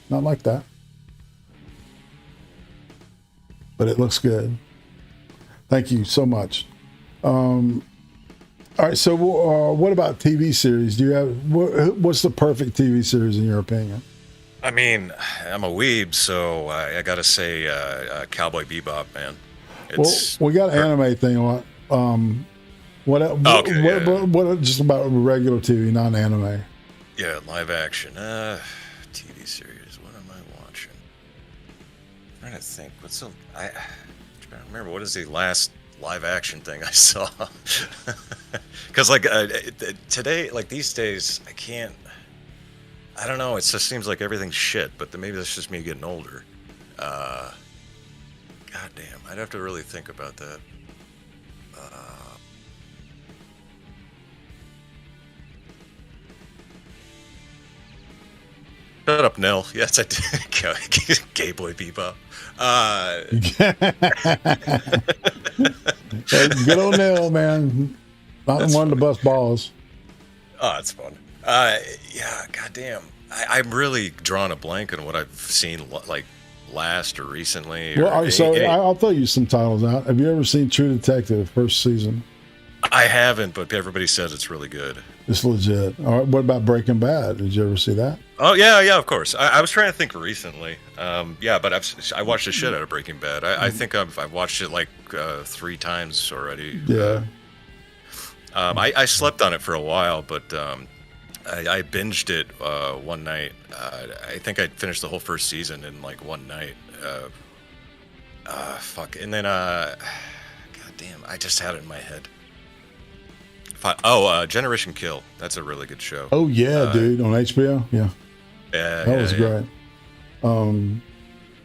Not like that. But it looks good. Thank you so much. All right, so what about TV series? Do you have what's the perfect TV series in your opinion? I mean, I'm a weeb, so I gotta say Cowboy Bebop, man. We got an anime thing on. What just about regular TV, not anime? Yeah, live action. TV series. What am I watching? I'm trying to think. I remember what is the last live action thing I saw? Because today, like these days, I can't. I don't know. It just seems like everything's shit. But maybe that's just me getting older. God damn, I'd have to really think about that. Shut up, Nell. Yes, I did. Gay Boy Bebop. Good old Nell, man. Not one to bust balls. Oh, that's fun. Yeah, goddamn. I'm really drawing a blank on what I've seen like last or recently. I'll throw you some titles out. Have you ever seen True Detective first season? I haven't, but everybody says it's really good. It's legit. All right, what about Breaking Bad? Did you ever see that? Oh yeah, of course. I was trying to think recently. Yeah, but I watched the shit out of Breaking Bad. I think I've watched it like 3 times already. Yeah. I slept on it for a while, but I binged it one night. I think I finished the whole first season in like one night. Fuck. And then god damn, I just had it in my head. Generation Kill. That's a really good show. Oh yeah, dude, on HBO. Yeah. That was great.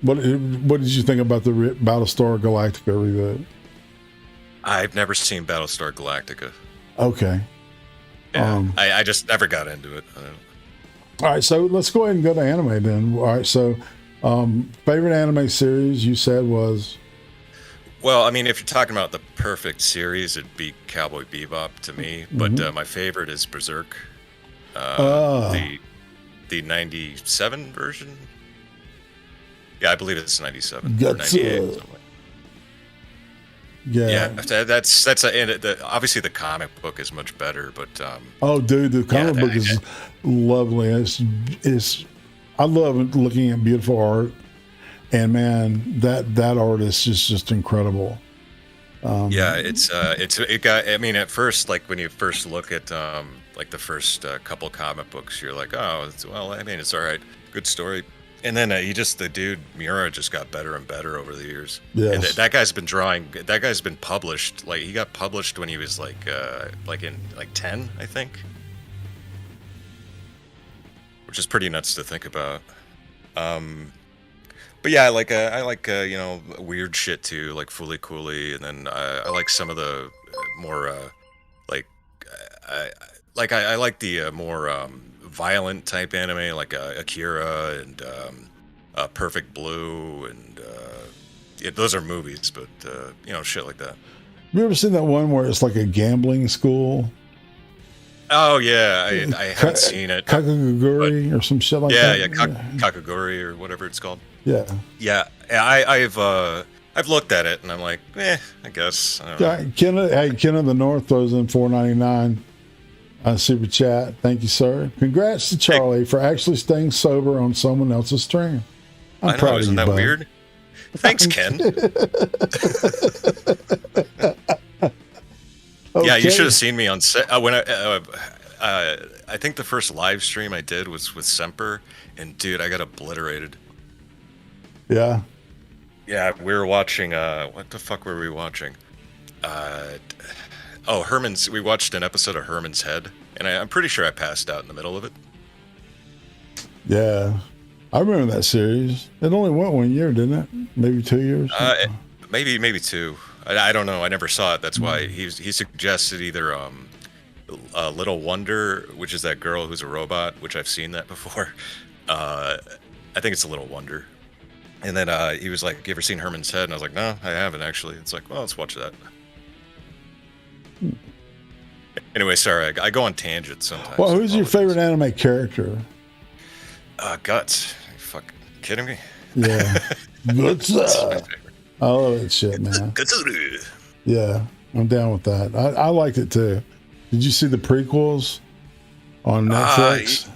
What did you think about the Battlestar Galactica reboot? I've never seen Battlestar Galactica. Okay. Yeah, I just never got into it. All right, so let's go ahead and go to anime then. All right, so favorite anime series you said was? Well, I mean, if you're talking about the perfect series, it'd be Cowboy Bebop to me. But my favorite is Berserk. The 97 version. Yeah, I believe it's 97 or 98. Yeah, that's obviously the comic book is much better, but dude, the comic book is lovely. It's I love looking at beautiful art, and man, that art is just incredible. It got. I mean, at first, like when you first look at like the first couple comic books, you're like, oh, well, I mean, it's all right, good story. And then the dude Miura just got better and better over the years. Yes. And that guy's been drawing. That guy's been published. Like he got published when he was like in 10, I think. Which is pretty nuts to think about. But yeah, I like weird shit too, like Fooly Cooly, and then I like some of the more I like the more violent type anime, like Akira and Perfect Blue, and those are movies, but shit like that. You ever seen that one where it's like a gambling school? Oh yeah, I haven't seen it. Kakaguri or some shit like that. Yeah, Kakaguri or whatever it's called. Yeah. Yeah, I've looked at it and I'm like, I guess. I don't know. Ken of the North throws in $4.99 super chat. Thank you, sir. Congrats to Charlie for actually staying sober on someone else's stream. I'm proud of you, isn't that bud. weird? Thanks, Ken. Okay. Yeah, you should have seen me on set when I think the first live stream I did was with Semper, and dude, I got obliterated. Yeah. Yeah, we were watching. What the fuck were we watching? Herman's. We watched an episode of Herman's Head, and I'm pretty sure I passed out in the middle of it. Yeah, I remember that series. It only went 1 year, didn't it? Maybe 2 years. Maybe 2. I don't know. I never saw it. That's why he suggested either Little Wonder, which is that girl who's a robot, which I've seen that before. I think it's a Little Wonder. And then he was like, "You ever seen Herman's Head?" And I was like, "No, I haven't actually." It's like, well, let's watch that. Anyway, sorry, I go on tangents sometimes. Well, who's your favorite anime character? Guts. Are you fucking kidding me? Yeah. Guts. I love that shit, man. Yeah, I'm down with that. I liked it too. Did you see the prequels on Netflix?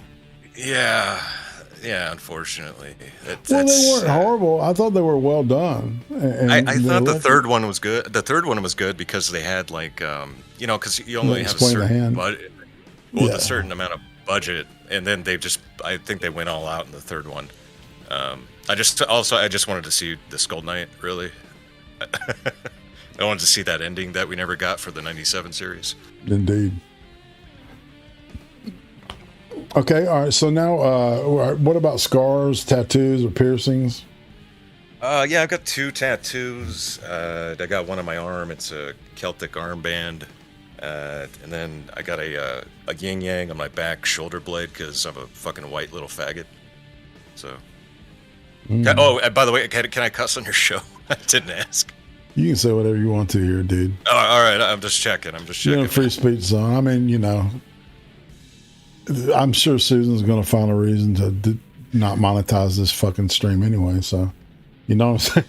Yeah, unfortunately. Well, they weren't horrible. I thought they were well done. I thought the third one was good. The third one was good because they had like, because you only have a certain budget. Well, a certain amount of budget, and then I think they went all out in the third one. I just wanted to see the Skull Knight, really. I wanted to see that ending that we never got for the 97 series. Indeed. Okay, all right. So now, what about scars, tattoos, or piercings? Yeah, I've got 2 tattoos. I got one on my arm. It's a Celtic armband. And then I got a yin yang on my back shoulder blade because I'm a fucking white little faggot. So. Oh, and by the way, can I cuss on your show? I didn't ask. You can say whatever you want to here, dude. Oh, all right. I'm just checking. You're in a free speech zone. I mean, I'm sure Susan's going to find a reason to not monetize this fucking stream anyway. So, you know what I'm saying?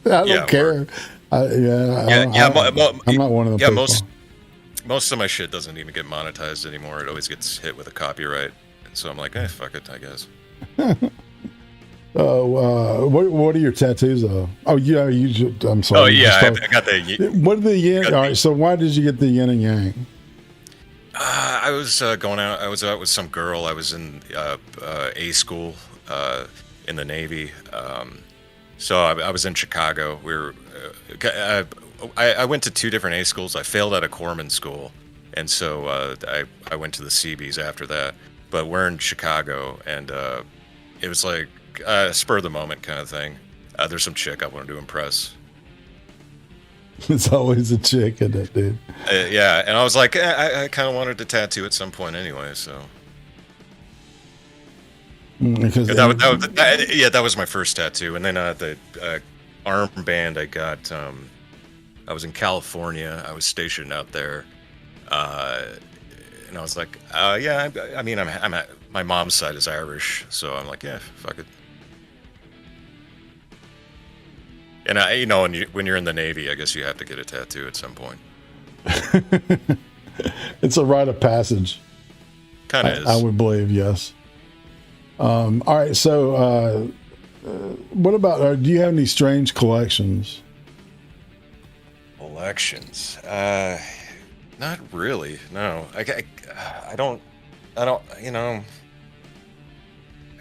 I don't care. I'm not one of them people. Most of my shit doesn't even get monetized anymore. It always gets hit with a copyright. And so I'm like, fuck it, I guess. What are your tattoos of? Oh, yeah, I'm sorry. Oh, yeah, I got the... What are the yin? All right, so why did you get the yin and yang? I was going out. I was out with some girl. I was in A school in the Navy. So I was in Chicago. I went to 2 different A schools. I failed out of corpsman school, and so I went to the Seabees after that. But we're in Chicago, and it was like spur of the moment kind of thing. There's some chick I wanted to impress. It's always a chick, isn't it, dude? Yeah, and I was like, I kind of wanted to tattoo at some point anyway, so. That was my first tattoo, and then the armband I got. I was in California. I was stationed out there, and I was like, I mean, my mom's side is Irish, so I'm like, yeah, fuck it. And when you're in the Navy, I guess you have to get a tattoo at some point. It's a rite of passage. Kind of is. I would believe, yes. All right, so what about? Do you have any strange collections? Collections? Not really. No, I don't.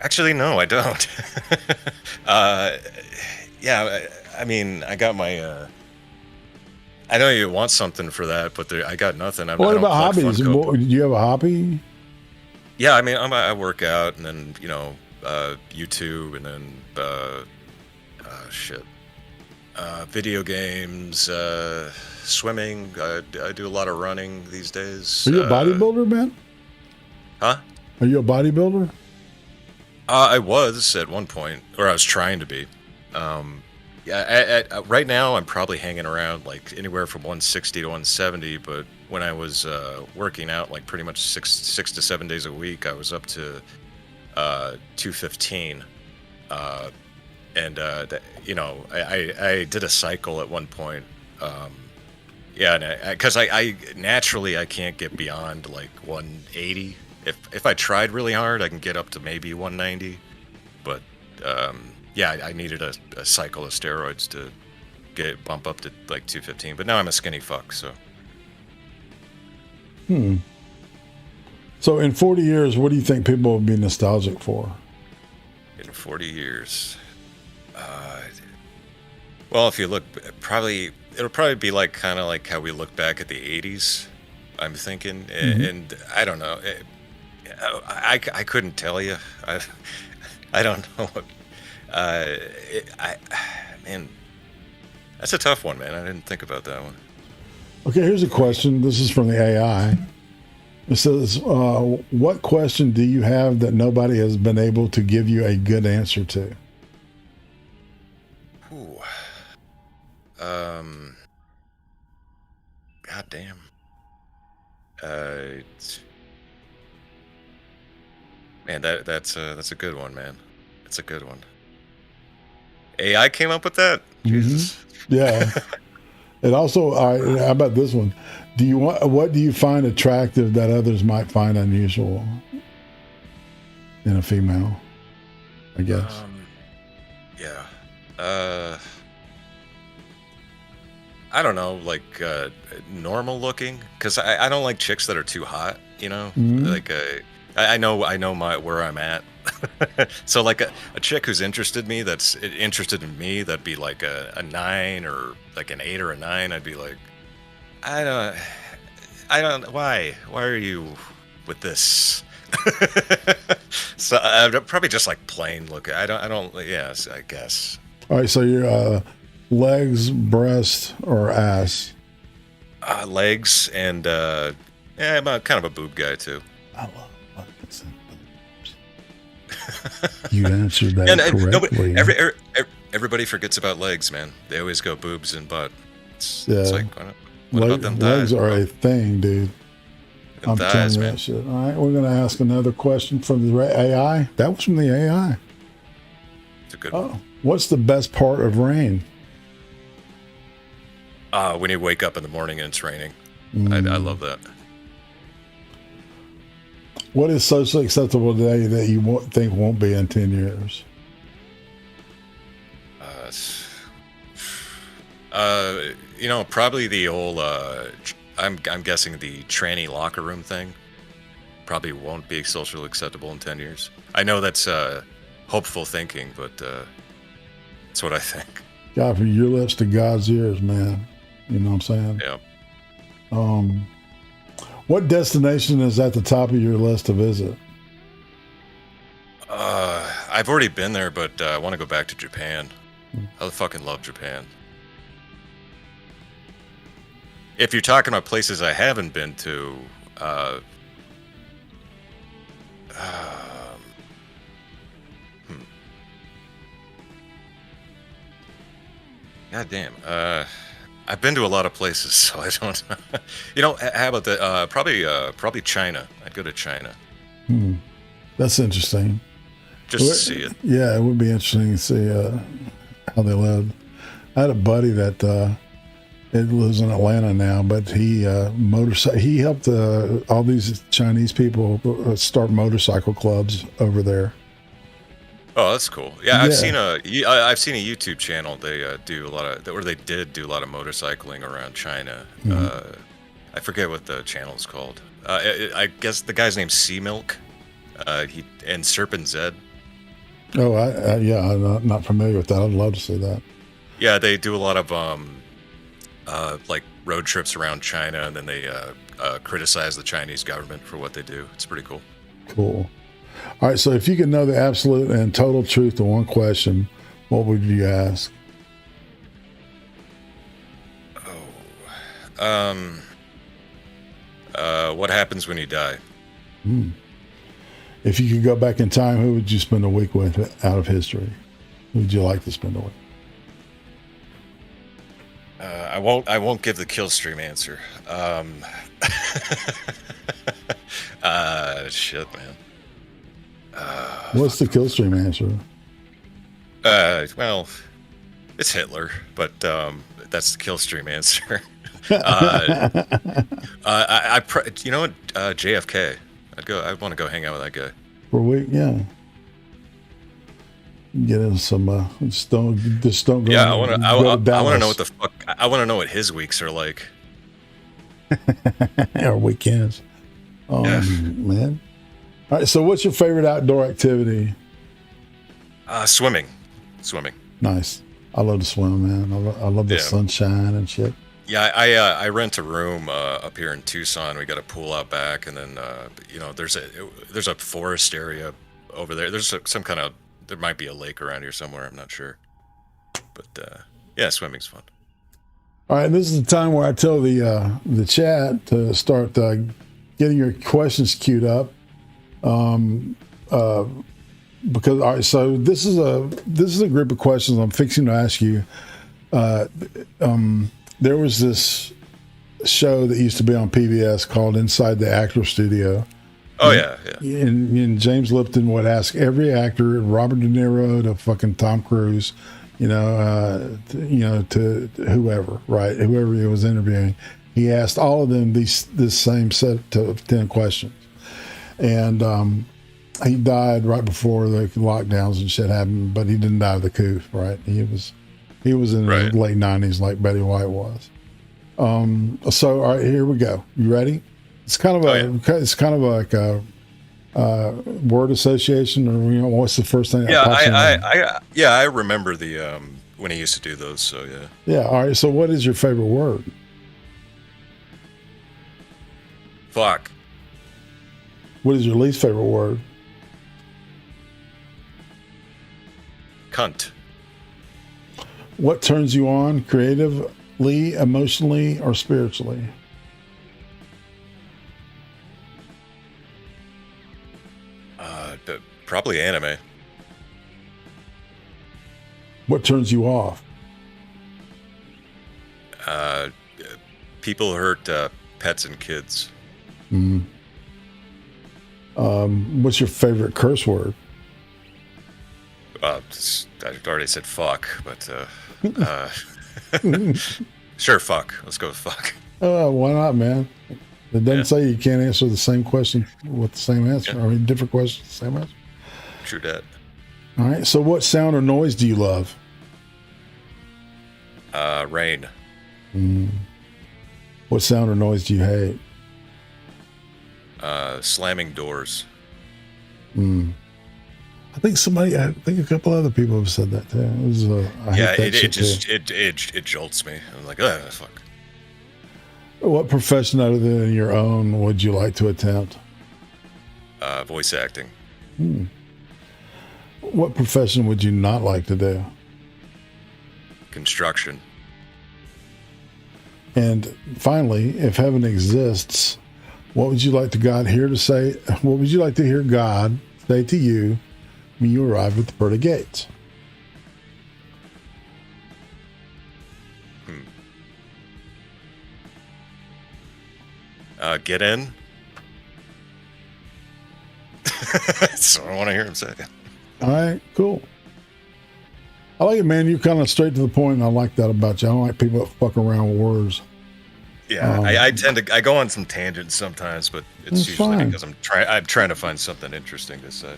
Actually, no, I don't. Yeah, I mean, I got my. I know you want something for that, but I got nothing. What about hobbies? Do you have a hobby? Yeah, I mean, I work out, and then YouTube, and then video games, swimming. I do a lot of running these days. Are you a bodybuilder, man? Huh? Are you a bodybuilder? I was at one point, or I was trying to be. Right now, I'm probably hanging around like anywhere from 160 to 170. But when I was working out, like pretty much six to 7 days a week, I was up to 215. I did a cycle at one point. Because I naturally I can't get beyond like 180. If I tried really hard, I can get up to maybe 190. But I needed a cycle of steroids to bump up to like 215. But now I'm a skinny fuck, so. So in 40 years, what do you think people will be nostalgic for? In 40 years, well, if you look, it'll probably be like kind of like how we look back at the 80s. I'm thinking, and I don't know. I couldn't tell you. I don't know. Man, that's a tough one, man. I didn't think about that one. Okay, here's a question. This is from the AI. It says, what question do you have that nobody has been able to give you a good answer to? Ooh. God damn. Man, that's a good one, man. It's a good one. AI came up with that? Jesus. Yeah. And also, how about this one? What do you find attractive that others might find unusual in a female? I guess. I don't know, like normal looking, because I don't like chicks that are too hot. You know, like I know where I'm at. So like a chick who's interested in me, that'd be like a 9 or like an 8 or a 9. I'd be like, I don't. Why are you with this? So probably just like plain look. I don't. Yes, I guess. All right. So your legs, breast, or ass? Legs and I'm kind of a boob guy too. I love legs and boobs. You answered that correctly. Everybody forgets about legs, man. They always go boobs and butt. It's like, what about them legs thighs, are bro? a thing, dude. I'm telling you that shit. All right, we're going to ask another question from the AI. That was from the AI. It's a good one. What's the best part of rain? When you wake up in the morning and it's raining. I love that. What is socially acceptable today that you think won't be in 10 years? Probably the old, I'm guessing the tranny locker room thing probably won't be socially acceptable in 10 years. I know that's hopeful thinking, but that's what I think. God, from your lips to God's ears, man. You know what I'm saying? Yeah. What destination is at the top of your list to visit? I've already been there, but I want to go back to Japan. I fucking love Japan. If you're talking about places I haven't been to, God damn. I've been to a lot of places, so I don't know. How about the probably China. I'd go to China. That's interesting. Just to see it. Yeah, it would be interesting to see how they lived. I had a buddy that it lives in Atlanta now, but he helped all these Chinese people start motorcycle clubs over there. Oh, that's cool. Yeah, I've seen a YouTube channel. They do a lot of, or they did do a lot of motorcycling around China. I forget what the channel is called. I guess the guy's name's Sea Milk. And Serpent Zed. Oh, yeah, I'm not familiar with that. I'd love to see that. Yeah, they do a lot of like road trips around China, and then they criticize the Chinese government for what they do. It's pretty cool. Cool. All right, so if you could know the absolute and total truth to one question, what would you ask? What happens when you die? If you could go back in time, who would you spend a week with out of history? Who would you like to spend a week? I won't give the kill stream answer. Shit, man. What's the kill stream answer? Well, it's Hitler, but that's the kill stream answer. You know what? JFK. I want to go hang out with that guy For a week, yeah. Get in some. Just don't go. Yeah, I want to know what the fuck. I want to know what his weeks are like. Or weekends. Yeah. Man. All right. So, what's your favorite outdoor activity? Swimming. Nice. I love to swim, man. I love the sunshine and shit. Yeah, I rent a room up here in Tucson. We got a pool out back, and then there's a forest area over there. There's there might be a lake around here somewhere. I'm not sure, but yeah, swimming's fun. All right, this is the time where I tell the chat to start getting your questions queued up. Because all right, so this is a group of questions I'm fixing to ask you. There was this show that used to be on PBS called Inside the Actor Studio. Oh, yeah. And James Lipton would ask every actor, Robert De Niro to fucking Tom Cruise, to whoever, right? Whoever he was interviewing. He asked all of them this same set of 10 questions. And he died right before the lockdowns and shit happened, but he didn't die of the coup, right? He was in the late 90s like Betty White was. So all right, here we go. You ready? It's kind of like a word association, or what's the first thing? I remember the when he used to do those. So yeah. Yeah. All right. So what is your favorite word? Fuck. What is your least favorite word? Cunt. What turns you on creatively, emotionally, or spiritually? Probably anime. What turns you off? People hurt pets and kids. What's your favorite curse word? I already said fuck, but sure, fuck. Let's go with fuck. Why not, man? It doesn't say you can't answer the same question with the same answer. I mean, different questions, same answer. True that. All right. So, what sound or noise do you love? Rain. What sound or noise do you hate? Slamming doors. I think a couple other people have said that too. It jolts me. I'm like, oh, fuck. What profession other than your own would you like to attempt? Voice acting. What profession would you not like to do? Construction. And finally, if heaven exists, what would you like to say? What would you like to hear God say to you when you arrive at the pearly gates? Get in. That's what I want to hear him say. All right, cool. I like it, man. You're kind of straight to the point, and I like that about you. I don't like people that fuck around with words. Yeah, I go on some tangents sometimes, but it's usually fine. Because I'm trying to find something interesting to say.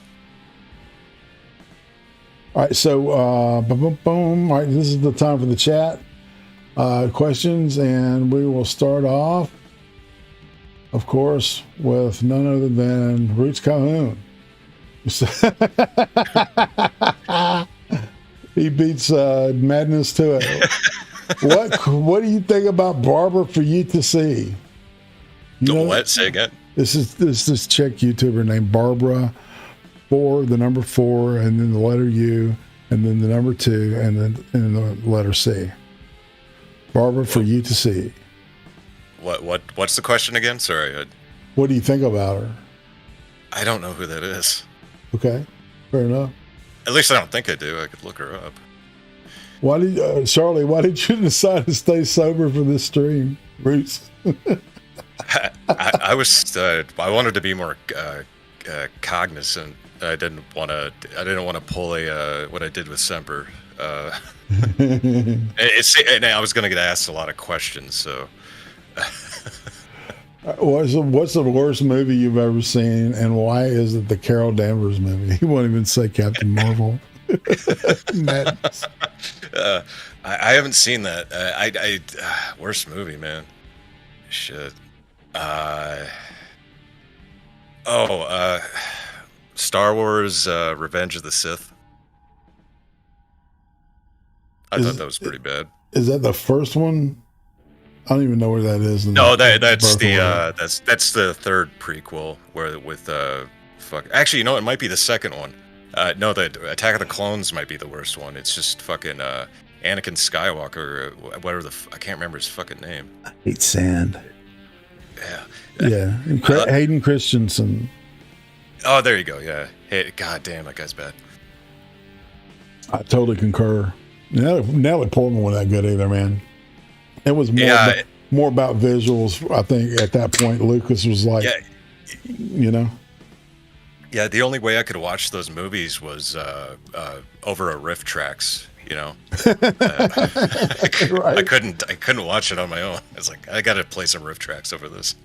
All right, so boom. All right, this is the time for the chat questions, and we will start off, of course, with none other than Roots Calhoun. He beats madness to it. What do you think about Barbara for you to see? What? Say again. This chick YouTuber named Barbara, the number 4, and then the letter U, and then the number 2, and then the letter C. Barbara for you to see. What's the question again? Sorry. What do you think about her? I don't know who that is. Okay, fair enough. At least I don't think I do. I could look her up. Charlie, why did you decide to stay sober for this stream, Roots? I wanted to be more cognizant. I didn't want to pull what I did with Semper. I was going to get asked a lot of questions, so. What's the worst movie you've ever seen, and why is it the Carol Danvers movie? He won't even say Captain Marvel. Madness. I haven't seen that. Worst movie, man. Shit. Star Wars: Revenge of the Sith. I thought that was pretty bad. Is that the first one? I don't even know where that is. No, that's the third prequel Actually, it might be the second one. No, the Attack of the Clones might be the worst one. It's just fucking Anakin Skywalker, whatever I can't remember his fucking name. I hate sand. Yeah. Hayden Christensen. Oh, there you go. Yeah. Hey, god damn, that guy's bad. I totally concur. Natalie Portman wasn't that good either, man. It was more about visuals. I think at that point, Lucas was like, Yeah, the only way I could watch those movies was over a riff tracks. I couldn't watch it on my own. It's like I got to play some riff tracks over this.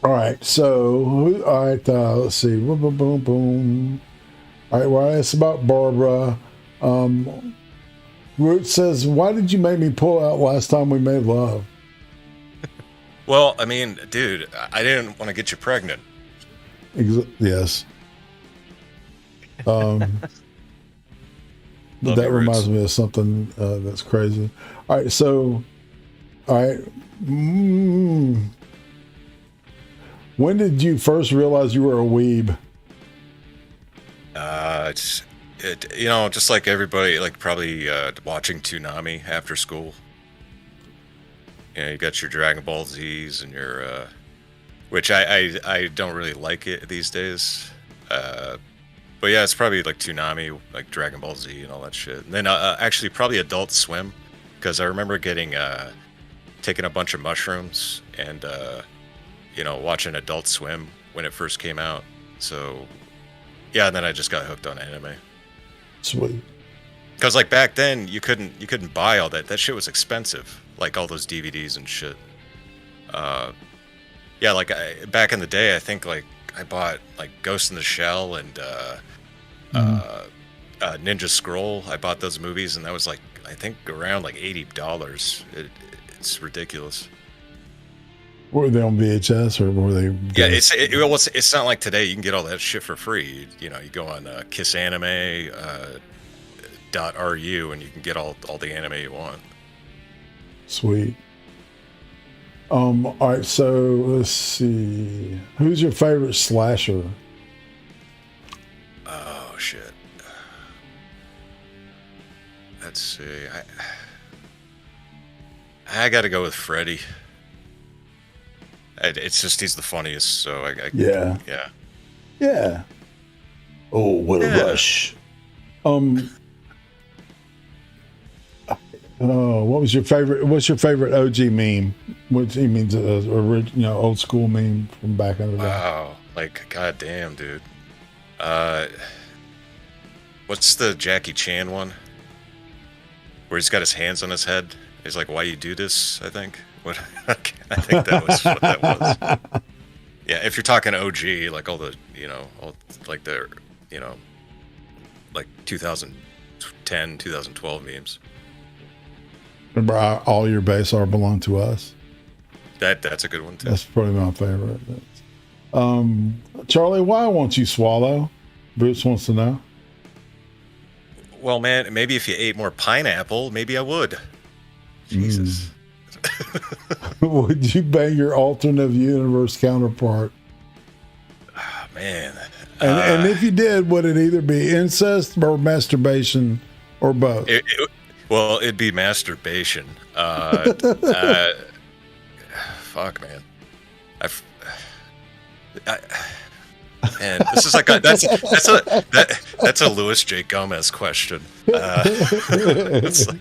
All right, let's see. Boom, boom, boom. All right, well, it's about Barbara. Root says, "Why did you make me pull out last time we made love?" Well, I mean, dude, I didn't want to get you pregnant. Yes. That reminds me of something that's crazy. All right, when did you first realize you were a weeb? Just like everybody, like probably watching Toonami after school. You got your Dragon Ball Z's and your, which I don't really like it these days. But yeah, it's probably like Toonami, like Dragon Ball Z and all that shit. And then actually probably Adult Swim, because I remember taking a bunch of mushrooms and watching Adult Swim when it first came out. So yeah, and then I just got hooked on anime. Sweet. Because like back then you couldn't buy all that. That shit was expensive. Like all those DVDs and shit. Back in the day, I think like I bought like Ghost in the Shell and Ninja Scroll. I bought those movies, and that was like I think around like $80. It's ridiculous. Were they on VHS or were they? Yeah, it's not like today. You can get all that shit for free. You go on kissanime.ru and you can get all the anime you want. Sweet. All right, so let's see. Who's your favorite slasher? Oh shit. Let's see. I got to go with Freddy. It's just he's the funniest, so yeah. Oh, what a rush! What's your favorite OG meme? Which he means old school meme from back in the day. Wow, like goddamn, dude. What's the Jackie Chan one? Where he's got his hands on his head. He's like, "Why you do this?" I think. What I think that was what that was. Yeah, if you're talking OG, like all the like 2010, 2012 memes. Remember, all your base are belong to us. That's a good one too. That's probably my favorite. Charlie, why won't you swallow? Bruce wants to know. Well, man, maybe if you ate more pineapple, maybe I would. Jesus. Would you bang your alternate universe counterpart? Oh, man. And if you did, would it either be incest or masturbation or both? Well, it'd be masturbation. Fuck, man. And this is like that's a Louis J. Gomez question. It's like,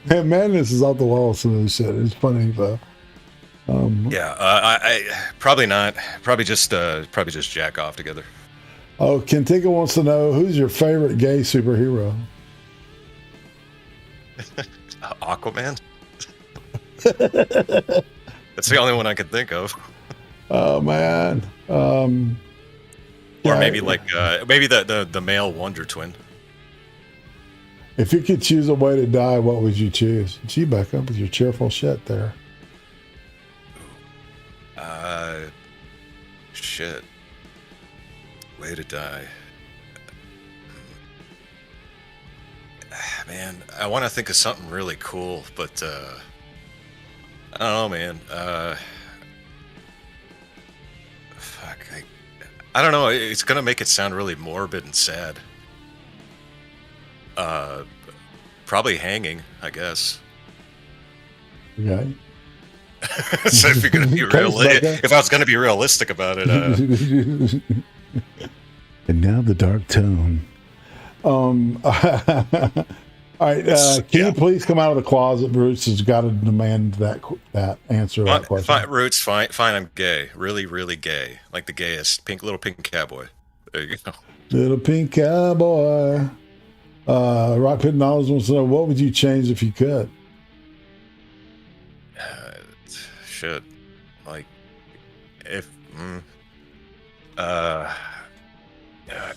Man, madness is off the wall. Some of this shit. It's funny though. I probably not. Probably just jack off together. Oh, Kentika wants to know who's your favorite gay superhero. Aquaman. That's the only one I could think of. Oh man. Or maybe maybe the male Wonder Twin. If you could choose a way to die, what would you choose? Gee, back up with your cheerful shit there. Shit. Way to die. Man, I want to think of something really cool, but I don't know, man. Fuck. I don't know. It's gonna make it sound really morbid and sad. Probably hanging, I guess. Okay. So if you're gonna be if I was gonna be realistic about it. And now the dark tone. All right. Can you please come out of the closet? Roots has got to demand that answer to that question. Fine, Roots, fine. I'm gay. Really, really gay. Like the gayest. Little pink cowboy. There you go. Little pink cowboy. Rock Pit Knowledge wants to know, what would you change if you could? Shit. Like, if...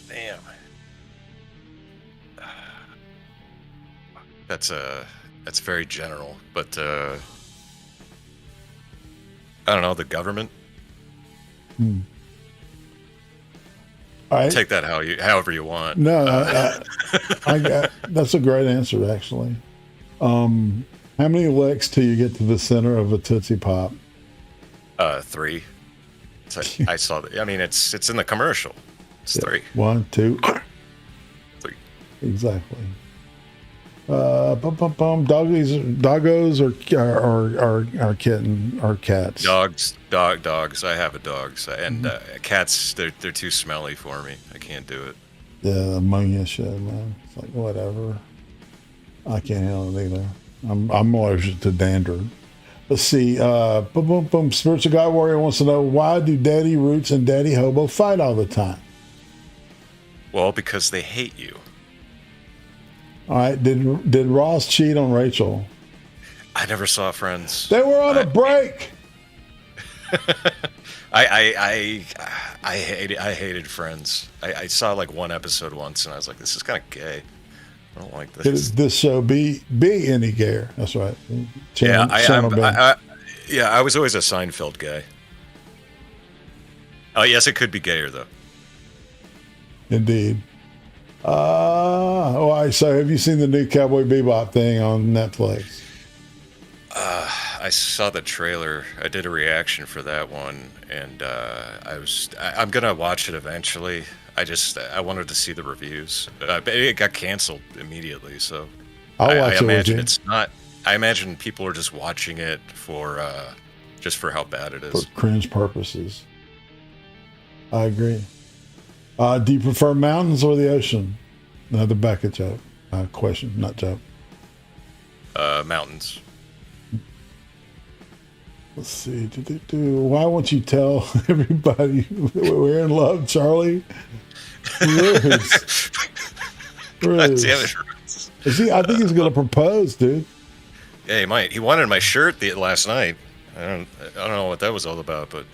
damn. That's very general, but I don't know, the government. Take that however you want. No, that's a great answer, actually. How many licks till you get to the center of a Tootsie Pop? 3. I saw that. I mean, it's in the commercial. It's 3. 1, 2, 3. Exactly. Doggos or kitten or cats? Dogs. I have a dog, and cats. They're too smelly for me. I can't do it. Yeah, ammonia shit, man. It's like whatever. I can't handle it either. I'm allergic to dander. Let's see. Spiritual God Warrior wants to know, why do Daddy Roots and Daddy Hobo fight all the time? Well, because they hate you. All right. Did Ross cheat on Rachel? I never saw Friends. They were on a break. I hated Friends. I saw like one episode once, and I was like, this is kind of gay. I don't like this. Did this show be any gayer? That's right. I was always a Seinfeld guy. Oh yes, it could be gayer though. Indeed. So have you seen the new Cowboy Bebop thing on Netflix? I saw the trailer. I did a reaction for that one, and I'm gonna watch it eventually. I wanted to see the reviews. It got canceled immediately, so I imagine it's not. I imagine people are just watching it for how bad it is. For cringe purposes. I agree. Do you prefer mountains or the ocean? Another Becca joke. Question, not joke. Mountains. Let's see. Why won't you tell everybody we're in love, Charlie? Ruth. God damn it, See, I think he's going to propose, dude. Yeah, he might. He wanted my shirt last night. I don't know what that was all about, but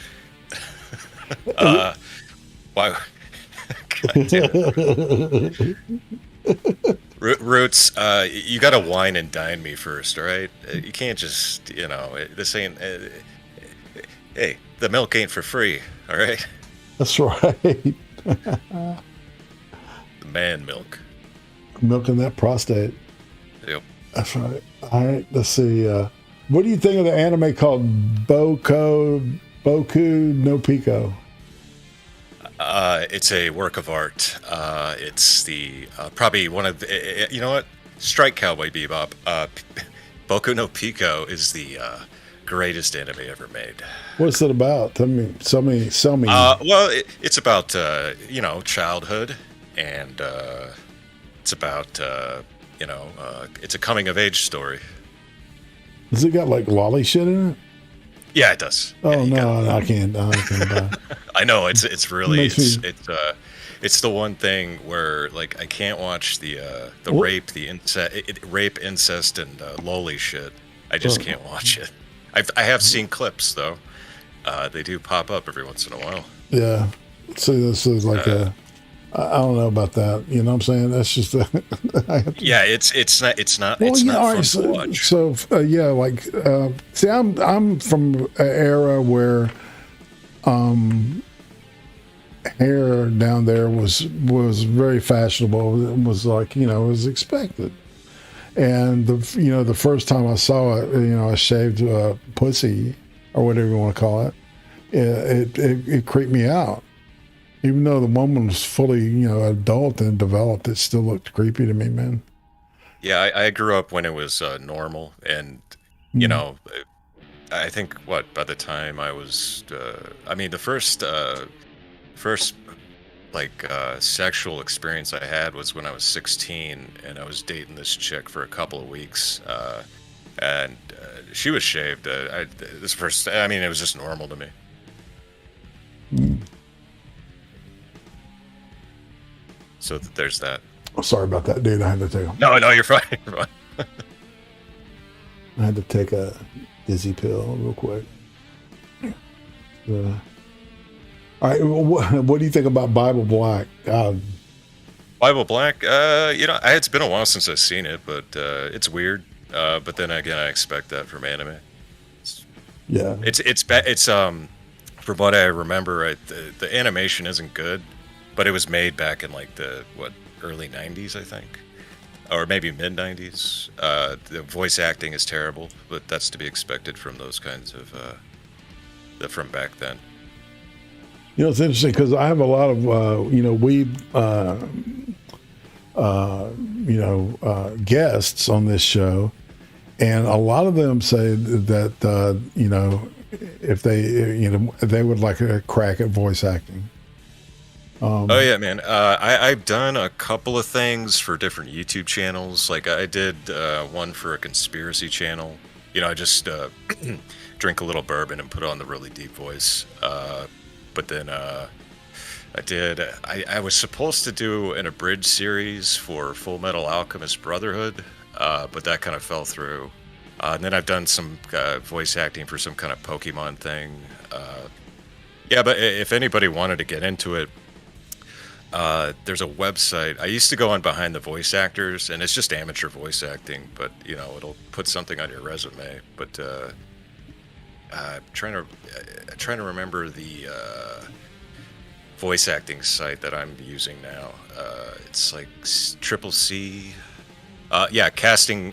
why? God damn it. Roots, you got to wine and dine me first, all right? You can't just, this ain't. Hey, the milk ain't for free, all right? That's right. The man milk. Milking that prostate. Yep. That's right. All right, let's see. What do you think of the anime called Boku no Pico? It's a work of art. It's the probably one of the, you know what? Strike Cowboy Bebop. Boku no Pico is the greatest anime ever made. What's it about? Tell me. Sell me. Well, it's about childhood, and it's about it's a coming of age story. Has it got like lolly shit in it? Yeah, it does. Oh no, I can't. I know it's really it's the one thing where like I can't watch the rape, rape, incest, and loli shit. I just can't watch it. I have seen clips though. They do pop up every once in a while. Yeah. See, this is like I don't know about that. You know what I'm saying? That's just yeah. It's not. Well, it's not all right, fun to watch. So yeah, like see, I'm from an era where hair down there was very fashionable. It was like, it was expected. And the first time I saw it, I shaved pussy or whatever you want to call it. It creeped me out. Even though the woman was fully, adult and developed, it still looked creepy to me, man. Yeah, I grew up when it was normal, and I think by the time I was, the first sexual experience I had was when I was 16, and I was dating this chick for a couple of weeks, and she was shaved. It was just normal to me. So there's that. Oh, sorry about that, dude. I had to take No, you're fine. You're fine. I had to take a dizzy pill real quick. All right, what do you think about Bible Black? Bible Black, it's been a while since I've seen it, but it's weird. But then again, I expect that from anime. Yeah. It's from what I remember, the animation isn't good, but it was made back in like the early 90s, I think, or maybe mid 90s. The voice acting is terrible, but that's to be expected from those kinds of from back then. It's interesting because I have a lot of guests on this show, and a lot of them say that if they would like a crack at voice acting. Oh yeah, man. I've done a couple of things for different YouTube channels. Like I did one for a conspiracy channel. I just drink a little bourbon and put on the really deep voice. But then I was supposed to do an abridged series for Full Metal Alchemist Brotherhood, but that kind of fell through. And then I've done some voice acting for some kind of Pokemon thing. But if anybody wanted to get into it, there's a website. I used to go on Behind the Voice Actors, and it's just amateur voice acting, but it'll put something on your resume. But I'm trying to remember the voice acting site that I'm using now. It's like CCC. Casting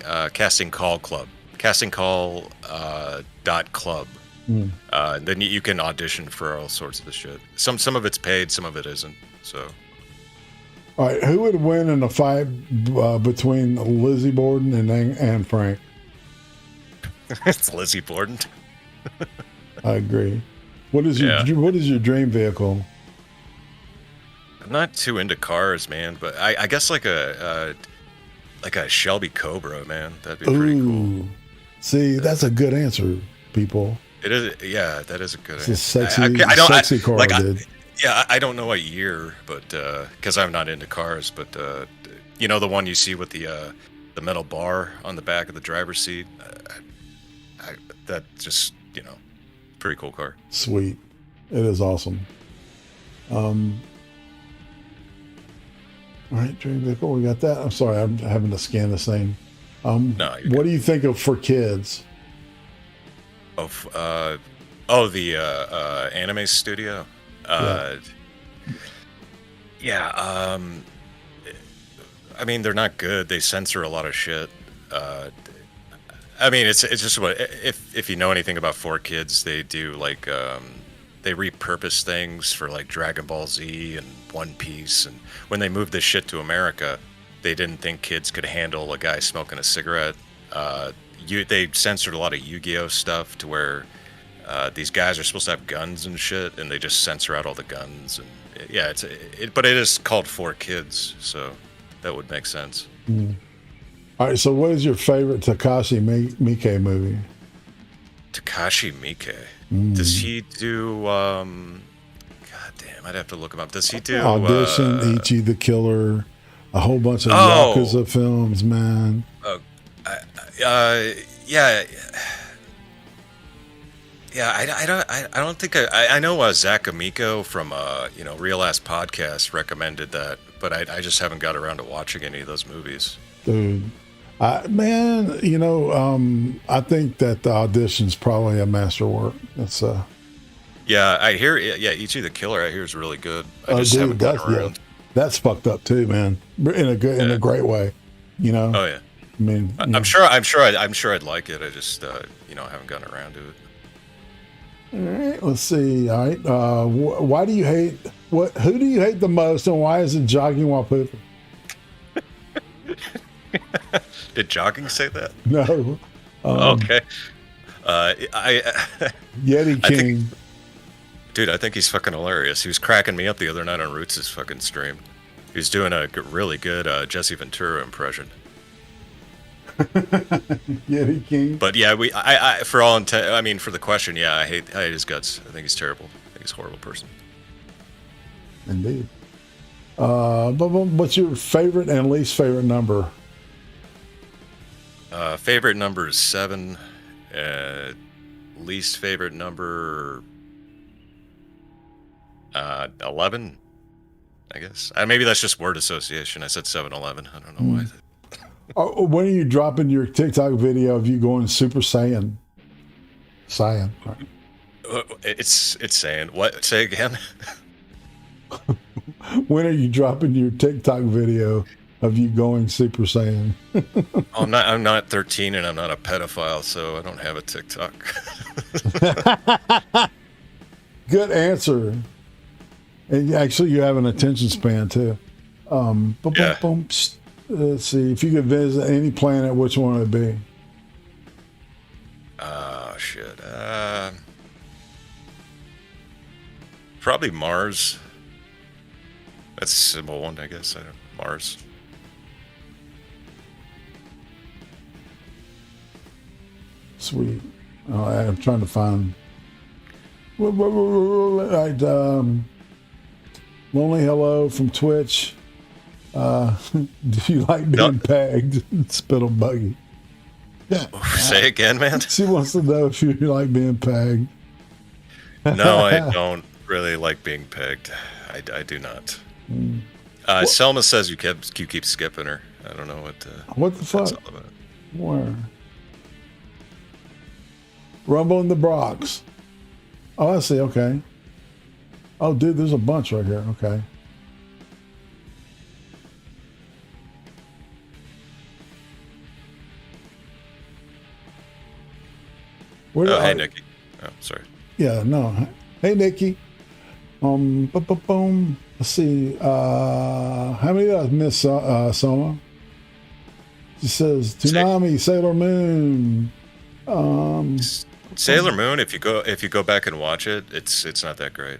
Call Club. CastingCall.club. Then you can audition for all sorts of the shit. Some of it's paid, some of it isn't. So. All right, who would win in a fight between Lizzie Borden and Anne Frank? It's Lizzie Borden. I agree. What is your dream vehicle? I'm not too into cars, man, but I guess like a Shelby Cobra, man. That'd be pretty cool. See, that's a good answer, people. It is. Yeah, that is a good answer. It's a sexy car, dude. I don't know what year, but because I'm not into cars, but the one you see with the metal bar on the back of the driver's seat. That just pretty cool car. Sweet, it is awesome. All right, dream vehicle, we got that. I'm sorry, I'm having to scan this thing. What do you think of for kids? The anime studio. I mean, they're not good. They censor a lot of shit. I mean, it's just what if you know anything about 4Kids, they do like they repurpose things for like Dragon Ball Z and One Piece, and when they moved this shit to America, they didn't think kids could handle a guy smoking a cigarette. They censored a lot of Yu-Gi-Oh stuff to where these guys are supposed to have guns and shit, and they just censor out all the guns. And yeah, but it is called 4Kids, so that would make sense. Mm. All right, so what is your favorite Takashi Miike movie? Takashi Miike. Does he do? God damn, I'd have to look him up. Does he do Audition, Ichi the Killer, a whole bunch of Yakuza films, man? Yeah. I don't think I know Zach Amico from Real Ass Podcast recommended that, but I just haven't got around to watching any of those movies. Dude, man, I think that the Audition's probably a masterwork. It's yeah, I hear. Yeah, Ichi the Killer, I hear is really good. I just haven't gotten around. That's fucked up too, man. In a great way, Oh yeah. I mean, I'm sure I'd like it. I just haven't gotten around to it. All right, let's see. All right, why do you hate who do you hate the most, and why is it jogging while pooping? Did jogging say that? No. Okay. Yeti King. Dude, I think he's fucking hilarious. He was cracking me up the other night on Roots' fucking stream. He was doing a really good Jesse Ventura impression. Yeti King. But yeah, for all intent, I mean, for the question, yeah, I hate his guts. I think he's terrible. I think he's a horrible person. Indeed. But what's your favorite and least favorite number? Favorite number is 7. Least favorite number 11, I guess. Maybe that's just word association. I said 7-11. I don't know why. When are you dropping your TikTok video of you going Super Saiyan? Saiyan. Right. It's saying what? Say again. When are you dropping your TikTok video of you going Super Saiyan? I'm not 13 and I'm not a pedophile, so I don't have a TikTok. Good answer. And actually, you have an attention span too. Let's see. If you could visit any planet, which one would it be? Oh shit. Probably Mars. That's a simple one, I guess. Mars. Sweet. I'm trying to find. Lonely Hello from Twitch. Do you like being pegged? Spittle Buggy. Say again, man. She wants to know if you like being pegged. No, I don't really like being pegged. I do not. Selma says you keep skipping her. I don't know what the fuck. That's all about. Where? Rumble in the Bronx. Oh, I see. Okay. Oh, dude, there's a bunch right here. Okay. Hey, Nikki. Oh, sorry. Yeah, no. Hey, Nikki. Boom. Let's see. How many did I miss, Soma? She says, Toonami, Sailor Moon. Sailor Moon, if you go back and watch it, it's not that great.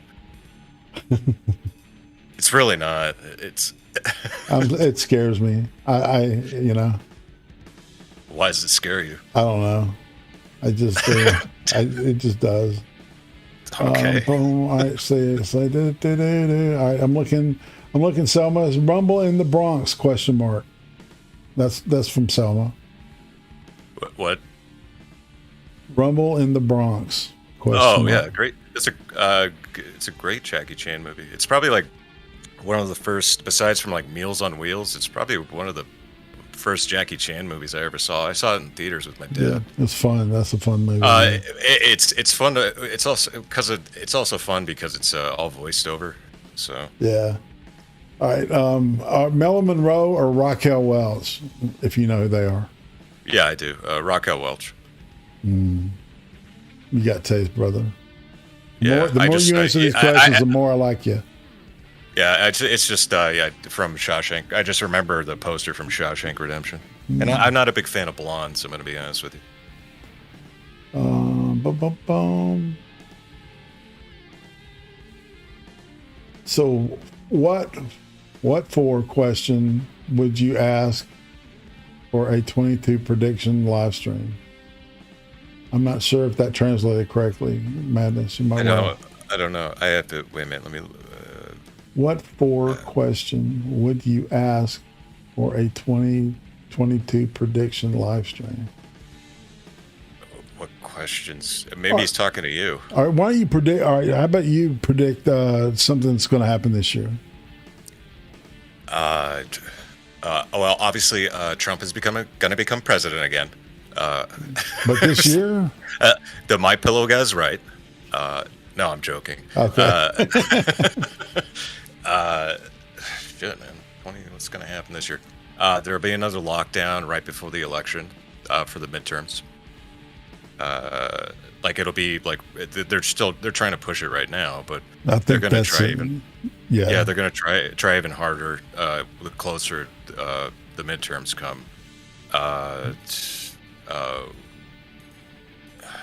It's really not. It scares me. I Why does it scare you? I don't know. I just it just does. Okay. All right, say all right, I'm looking Selma. It's Rumble in the Bronx ? That's from Selma. What? Rumble in the Bronx ? Yeah, great. It's a great Jackie Chan movie. It's probably like one of the first, besides from like Meals on Wheels, it's probably one of the first Jackie Chan movies I ever saw. I saw it in theaters with my dad. Yeah, it's fun. That's a fun movie. It's fun. It's also fun because it's all voiced over. So yeah, All right. Melon Monroe or Raquel Welch, if you know who they are. Yeah, I do. Raquel Welch. You got taste, brother. Yeah, The more you answer these questions, the more I like you. Yeah, it's just from Shawshank. I just remember the poster from Shawshank Redemption. And I'm not a big fan of blondes, I'm going to be honest with you. So what for question would you ask for a 22 prediction live stream? I'm not sure if that translated correctly. Madness, you might I don't know. I have to wait a minute. Let me. What for question would you ask for a 2022 prediction live stream? What questions? Maybe he's talking to you. All right, why don't you predict? All right, how about you predict something that's going to happen this year? Well, obviously, Trump is going to become president again. But this year, the My Pillow guy's right. No, I'm joking. Okay. Shit, man. What's going to happen this year? There'll be another lockdown right before the election for the midterms. Like it'll be like they're trying to push it right now, but they're going to try even. Yeah, they're going to try even harder the closer the midterms come.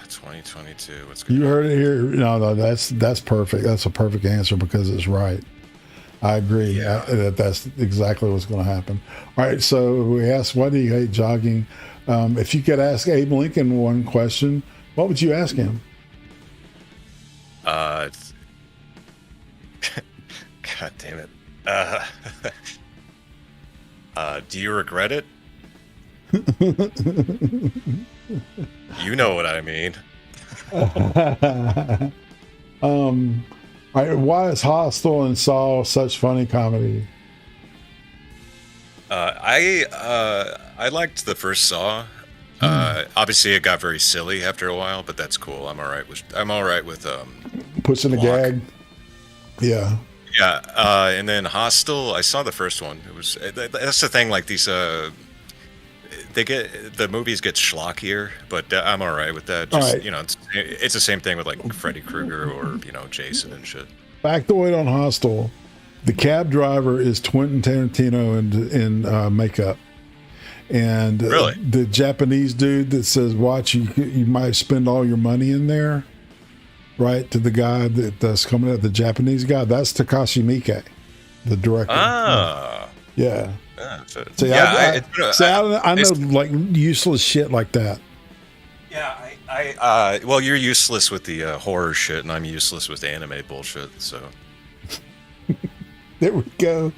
2022. What's going you heard it here. No, that's perfect. That's a perfect answer because it's right. I agree. Yeah. That's exactly what's going to happen. All right. So we asked, why do you hate jogging? If you could ask Abe Lincoln one question, what would you ask him? God damn it. Do you regret it? You know what I mean. All right, why is Hostel and Saw such funny comedy? I liked the first Saw. Obviously, it got very silly after a while, but that's cool. I'm all right with Puss in the Gag. Yeah. Yeah, and then Hostel. I saw the first one. That's the thing. Like these, the movies get schlockier, but I'm all right with that. Just right. It's the same thing with like Freddy Krueger or Jason and shit. Factoid on Hostel: the cab driver is Quentin Tarantino in makeup, and really the Japanese dude that says, "Watch, you might spend all your money in there." Right, to the guy that's coming at the Japanese guy. That's Takashi Miike, the director. Ah. Yeah. See, I know like useless shit like that. Yeah, well, you're useless with the horror shit, and I'm useless with anime bullshit, so. There we go.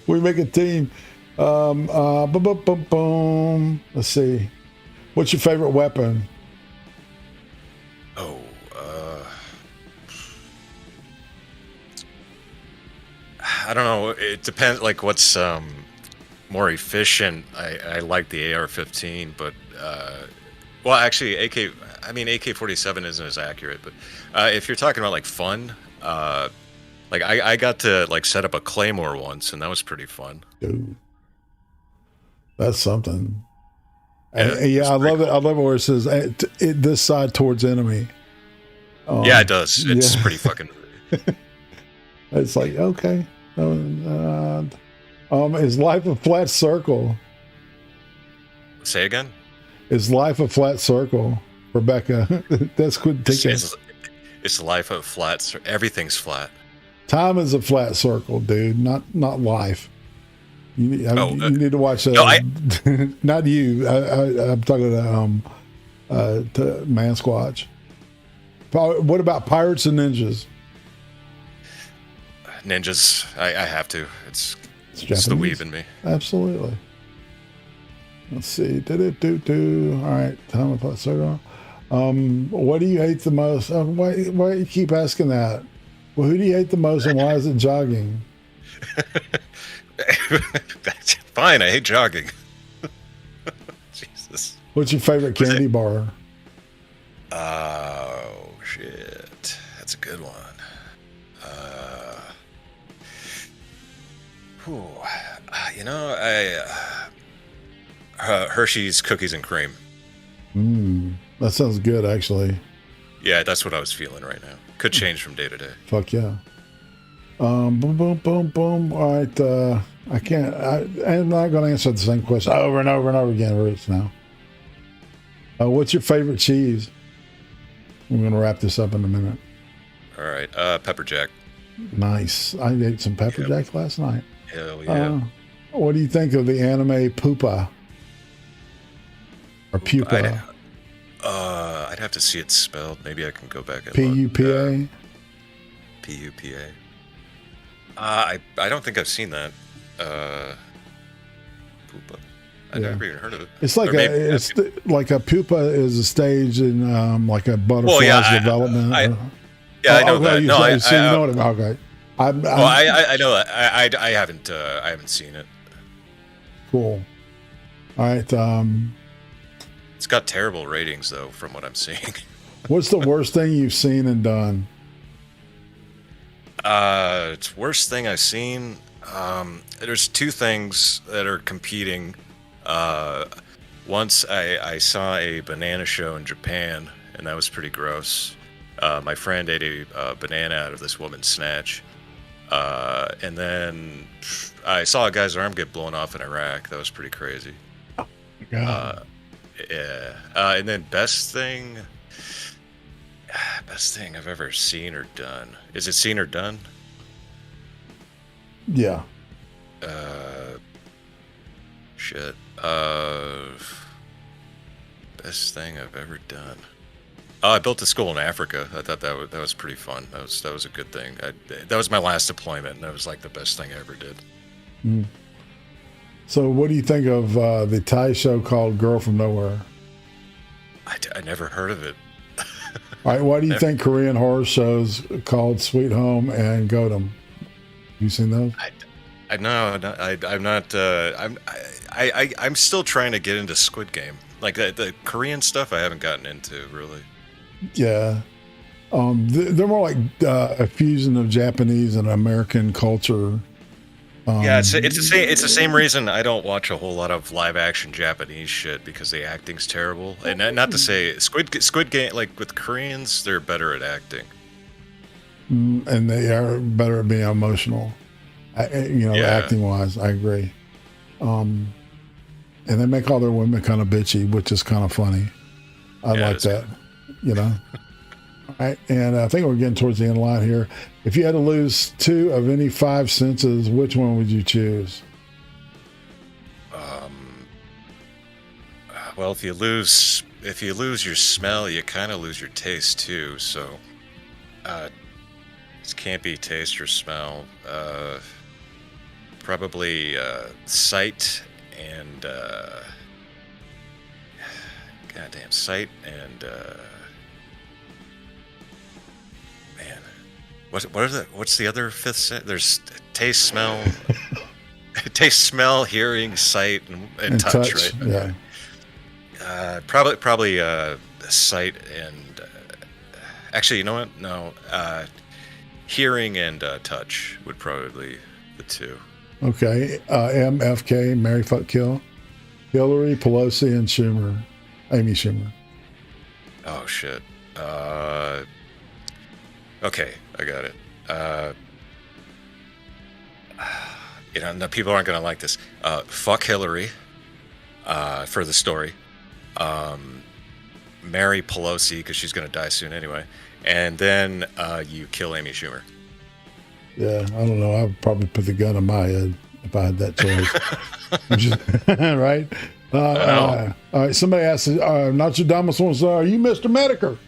We make a team. Boom. Let's see. What's your favorite weapon? Oh, I don't know. It depends. Like, what's more efficient? I like the AR-15, but well, actually, AK-47 isn't as accurate. But if you're talking about like fun, like I got to like set up a claymore once, and that was pretty fun. Ooh. That's something. Yeah, I love it. I love it where it says this side towards enemy. Yeah, it does. It's pretty fucking. It's like, okay. Is life a flat circle? Say again? Is life a flat circle, Rebecca? That's good. It's life a flat. Everything's flat. Time is a flat circle, dude. Not life. You need to watch. Not you. I'm talking to Man Squatch. What about Pirates and Ninjas? Ninjas, I have to. It's the weave in me. Absolutely. Let's see. All right. Time of flat circle. What do you hate the most? Why do you keep asking that? Well, who do you hate the most, and why is it jogging? That's fine. I hate jogging. Jesus. What's your favorite candy bar? Oh shit, that's a good one. You know, Hershey's Cookies and Cream. That sounds good, actually. Yeah, that's what I was feeling right now. Could change from day to day. Fuck yeah. Boom, boom, boom, boom. All right. I'm not going to answer the same question over and over and over again, Rich, now. What's your favorite cheese? We're going to wrap this up in a minute. All right. Pepper Jack. Nice. I ate some pepper jack last night. Hell yeah. What do you think of the anime Pupa? Or Pupa? I'd have to see it spelled. Maybe I can go back and P-U-P-A? P-U-P-A. I don't think I've seen that. Pupa. I've never even heard of it. It's like like a pupa is a stage in like a butterfly's development. I know that. You know what okay. I know that. I haven't seen it. Cool. All right. It's got terrible ratings though, from what I'm seeing. What's the worst thing you've seen and done? It's worst thing I've seen. There's two things that are competing. Once I saw a banana show in Japan, and that was pretty gross. My friend ate a banana out of this woman's snatch. And then I saw a guy's arm get blown off in Iraq. That was pretty crazy. God. Yeah. And then best thing I've ever seen or done. Is it seen or done? Yeah. Shit. Best thing I've ever done. Oh, I built a school in Africa. I thought that was pretty fun. That was a good thing. That was my last deployment, and that was like the best thing I ever did. So what do you think of the Thai show called Girl from Nowhere? I never heard of it. All right, why do you think Korean horror shows called Sweet Home and Godam? You seen those? I'm not. I'm still trying to get into Squid Game. Like the Korean stuff, I haven't gotten into really. Yeah, they're more like a fusion of Japanese and American culture. Yeah, it's the same reason I don't watch a whole lot of live action Japanese shit, because the acting's terrible. And not to say Squid Game, like with Koreans, they're better at acting. And they are better at being emotional. Acting wise, I agree. And they make all their women kind of bitchy, which is kind of funny. I like that. All right, and I think we're getting towards the end of the line here. If you had to lose 2 of any 5 senses, which one would you choose? Well, if you lose your smell, you kind of lose your taste too. So, this can't be taste or smell. Probably sight and goddamn sight and man, what's the other fifth sense? There's taste, smell, hearing, sight, and touch, right? Yeah. Probably sight and actually, you know what? No, hearing and touch would probably be the two. Okay, MFK, Mary Fuck Kill, Hillary, Pelosi, and Schumer, Amy Schumer. Oh shit. Okay, I got it. No, people aren't gonna like this. Fuck Hillary. For the story. Marry Pelosi because she's gonna die soon anyway, and then you kill Amy Schumer. Yeah, I don't know. I would probably put the gun in my head if I had that choice. Right? All right. Somebody asked, Nostradamus wants to, are you Mr. Mediker?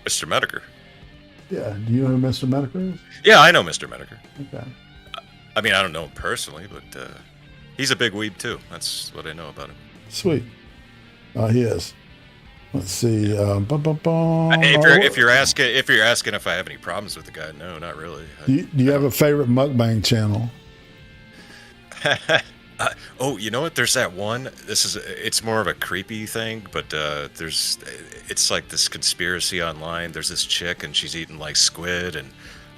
Mr. Mediker? Yeah. Do you know who Mr. Mediker is? Yeah, I know Mr. Mediker. Okay. I mean, I don't know him personally, but he's a big weeb too. That's what I know about him. Sweet. He is. Let's see. If you're asking if I have any problems with the guy, no, not really. Do you have a favorite mukbang channel? Oh, you know what? There's that one. It's more of a creepy thing, but it's like this conspiracy online. There's this chick and she's eating like squid and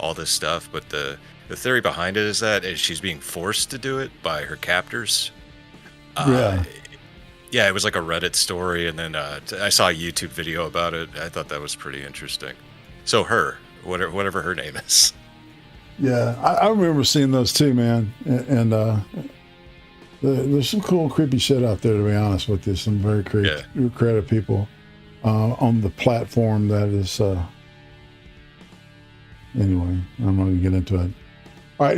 all this stuff, but the theory behind it is that she's being forced to do it by her captors. Yeah, it was like a Reddit story, and then I saw a YouTube video about it. I thought that was pretty interesting. So whatever her name is. Yeah, I remember seeing those too, man. And there's some cool, creepy shit out there, to be honest with you. Some very creative people on the platform that is... Anyway, I'm not going to get into it. All right,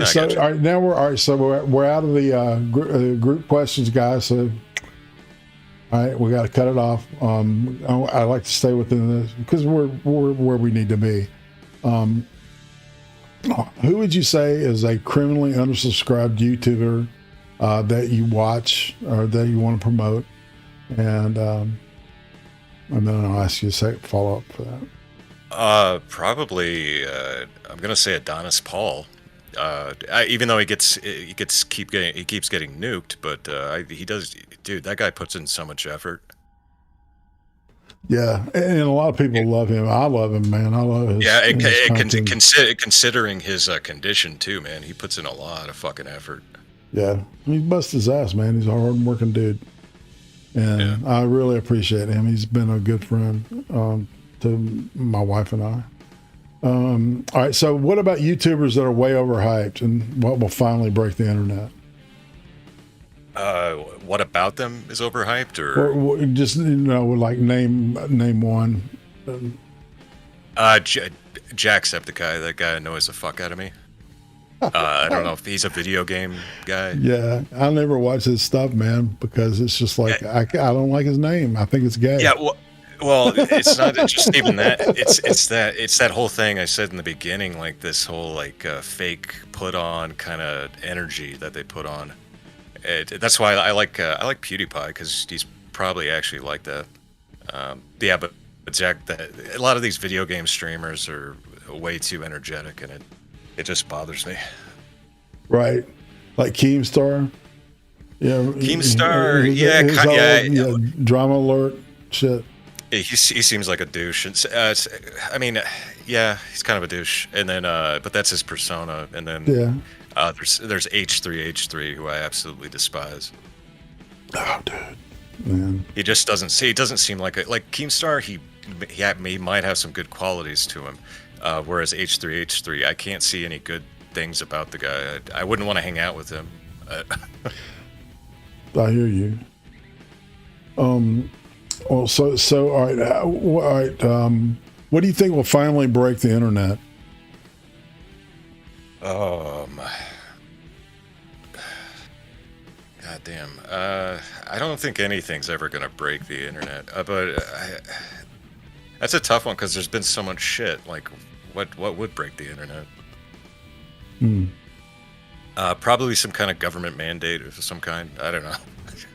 now we're out of the group questions, guys. So, all right, we got to cut it off. I like to stay within this because we're where we need to be. Who would you say is a criminally undersubscribed YouTuber that you watch or that you want to promote? And then I'll ask you a follow up for that. Probably. I'm gonna say Adonis Paul. Even though he keeps getting nuked, but he does. Dude, that guy puts in so much effort. Yeah, and a lot of people love him. I love him, man. I love his considering his condition too, man. He puts in a lot of fucking effort. Yeah, he busts his ass, man. He's a hard-working dude, and I really appreciate him. He's been a good friend to my wife and I. All right, so what about YouTubers that are way overhyped and what will finally break the internet? What about them is overhyped, or just like name one? Jacksepticeye. That guy annoys the fuck out of me. I don't know if he's a video game guy. Yeah, I never watch his stuff, man, because it's just like I don't like his name. I think it's gay. Yeah, well, it's not just even that. It's that whole thing I said in the beginning, like this whole fake put on kind of energy that they put on. That's why I like PewDiePie, because he's probably actually like that. But Jack, a lot of these video game streamers are way too energetic, and it just bothers me. Right, like Keemstar. Yeah, Keemstar. Drama alert. Shit. He seems like a douche. I mean, yeah, he's kind of a douche. And then, but that's his persona. And then, there's H3H3, who I absolutely despise. Oh, dude, man. He just doesn't seem like Keemstar. He might have some good qualities to him, whereas H3H3, I can't see any good things about the guy. I wouldn't want to hang out with him. I hear you. Well, so all right. What do you think will finally break the internet? God damn. I don't think anything's ever gonna break the internet. But that's a tough one because there's been so much shit. Like, what would break the internet? Probably some kind of government mandate of some kind. I don't know.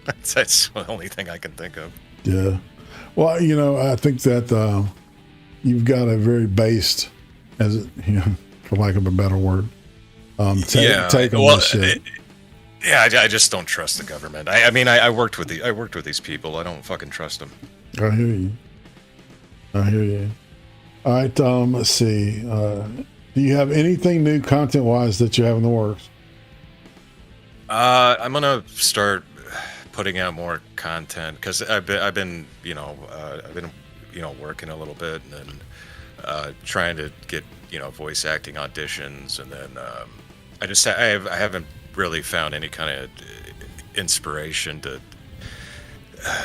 That's the only thing I can think of. Yeah. Well, I think that you've got a very based, for lack of a better word, take on this shit. I just don't trust the government. I mean, I worked with these people. I don't fucking trust them. I hear you. All right. Let's see. Do you have anything new content-wise that you have in the works? I'm gonna start putting out more content because I've been working a little bit and then trying to get voice acting auditions, and then I haven't really found any kind of inspiration to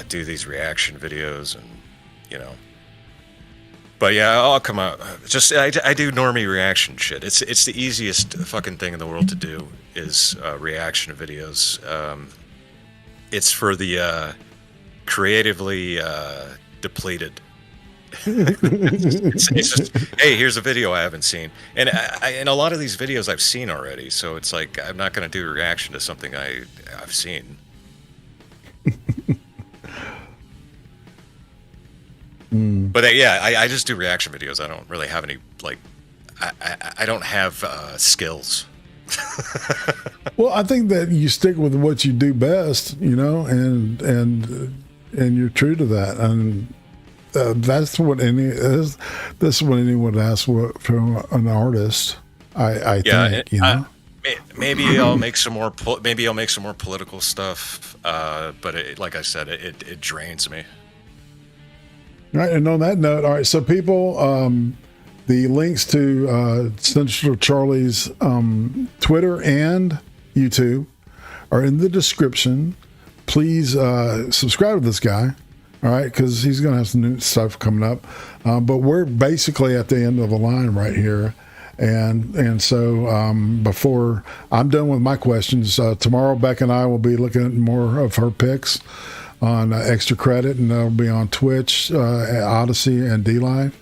do these reaction videos, and But yeah, I'll come out. I do normie reaction shit. It's the easiest fucking thing in the world to do is reaction videos. It's for the creatively depleted. it's just, hey, here's a video I haven't seen, and a lot of these videos I've seen already. So it's like I'm not going to do a reaction to something I've seen. But I just do reaction videos. I don't really have any I don't have skills. Well, I think that you stick with what you do best, and you're true to that, and that's what anyone asks from an artist. I think, you know. Maybe I'll make some more. Maybe I'll make some more political stuff. But like I said, it drains me. All right, and on that note, all right. So people, the links to Central Charlie's Twitter and YouTube are in the description. Please subscribe to this guy. All right, because he's going to have some new stuff coming up. But we're basically at the end of the line right here. And so before I'm done with my questions, tomorrow Beck and I will be looking at more of her picks on Extra Credit, and that'll be on Twitch, Odyssey, and DLive.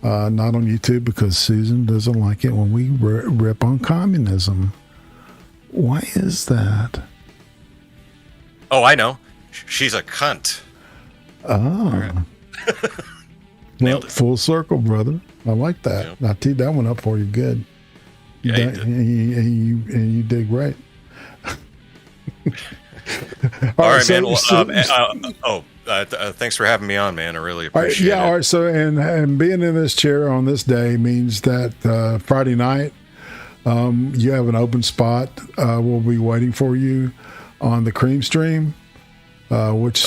Not on YouTube because Susan doesn't like it when we rip on communism. Why is that? Oh, I know. She's a cunt. Oh. Right. Nailed it. Full circle, brother. I like that. Yep. I teed that one up for you good. You yeah, did. And you did great. All right, man. Thanks for having me on, man. I really appreciate it. All right. So, and being in this chair on this day means that Friday night, you have an open spot. We'll be waiting for you on the Creem stream. Which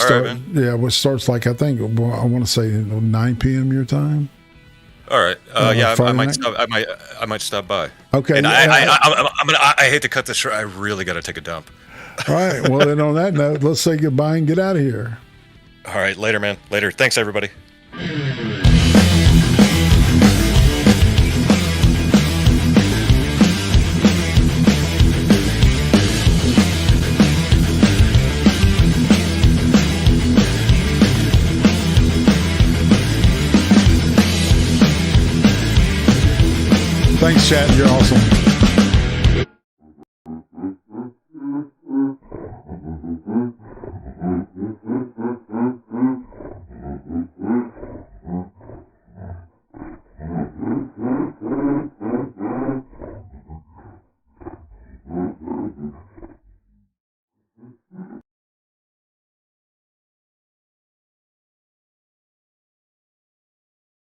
starts like I think I want to say 9 p.m. your time. All right. I might stop by. Okay. And I hate to cut this short. I really got to take a dump. All right. Well, then on that note, let's say goodbye and get out of here. All right. Later, man. Later. Thanks, everybody. Thanks, chat. You're awesome.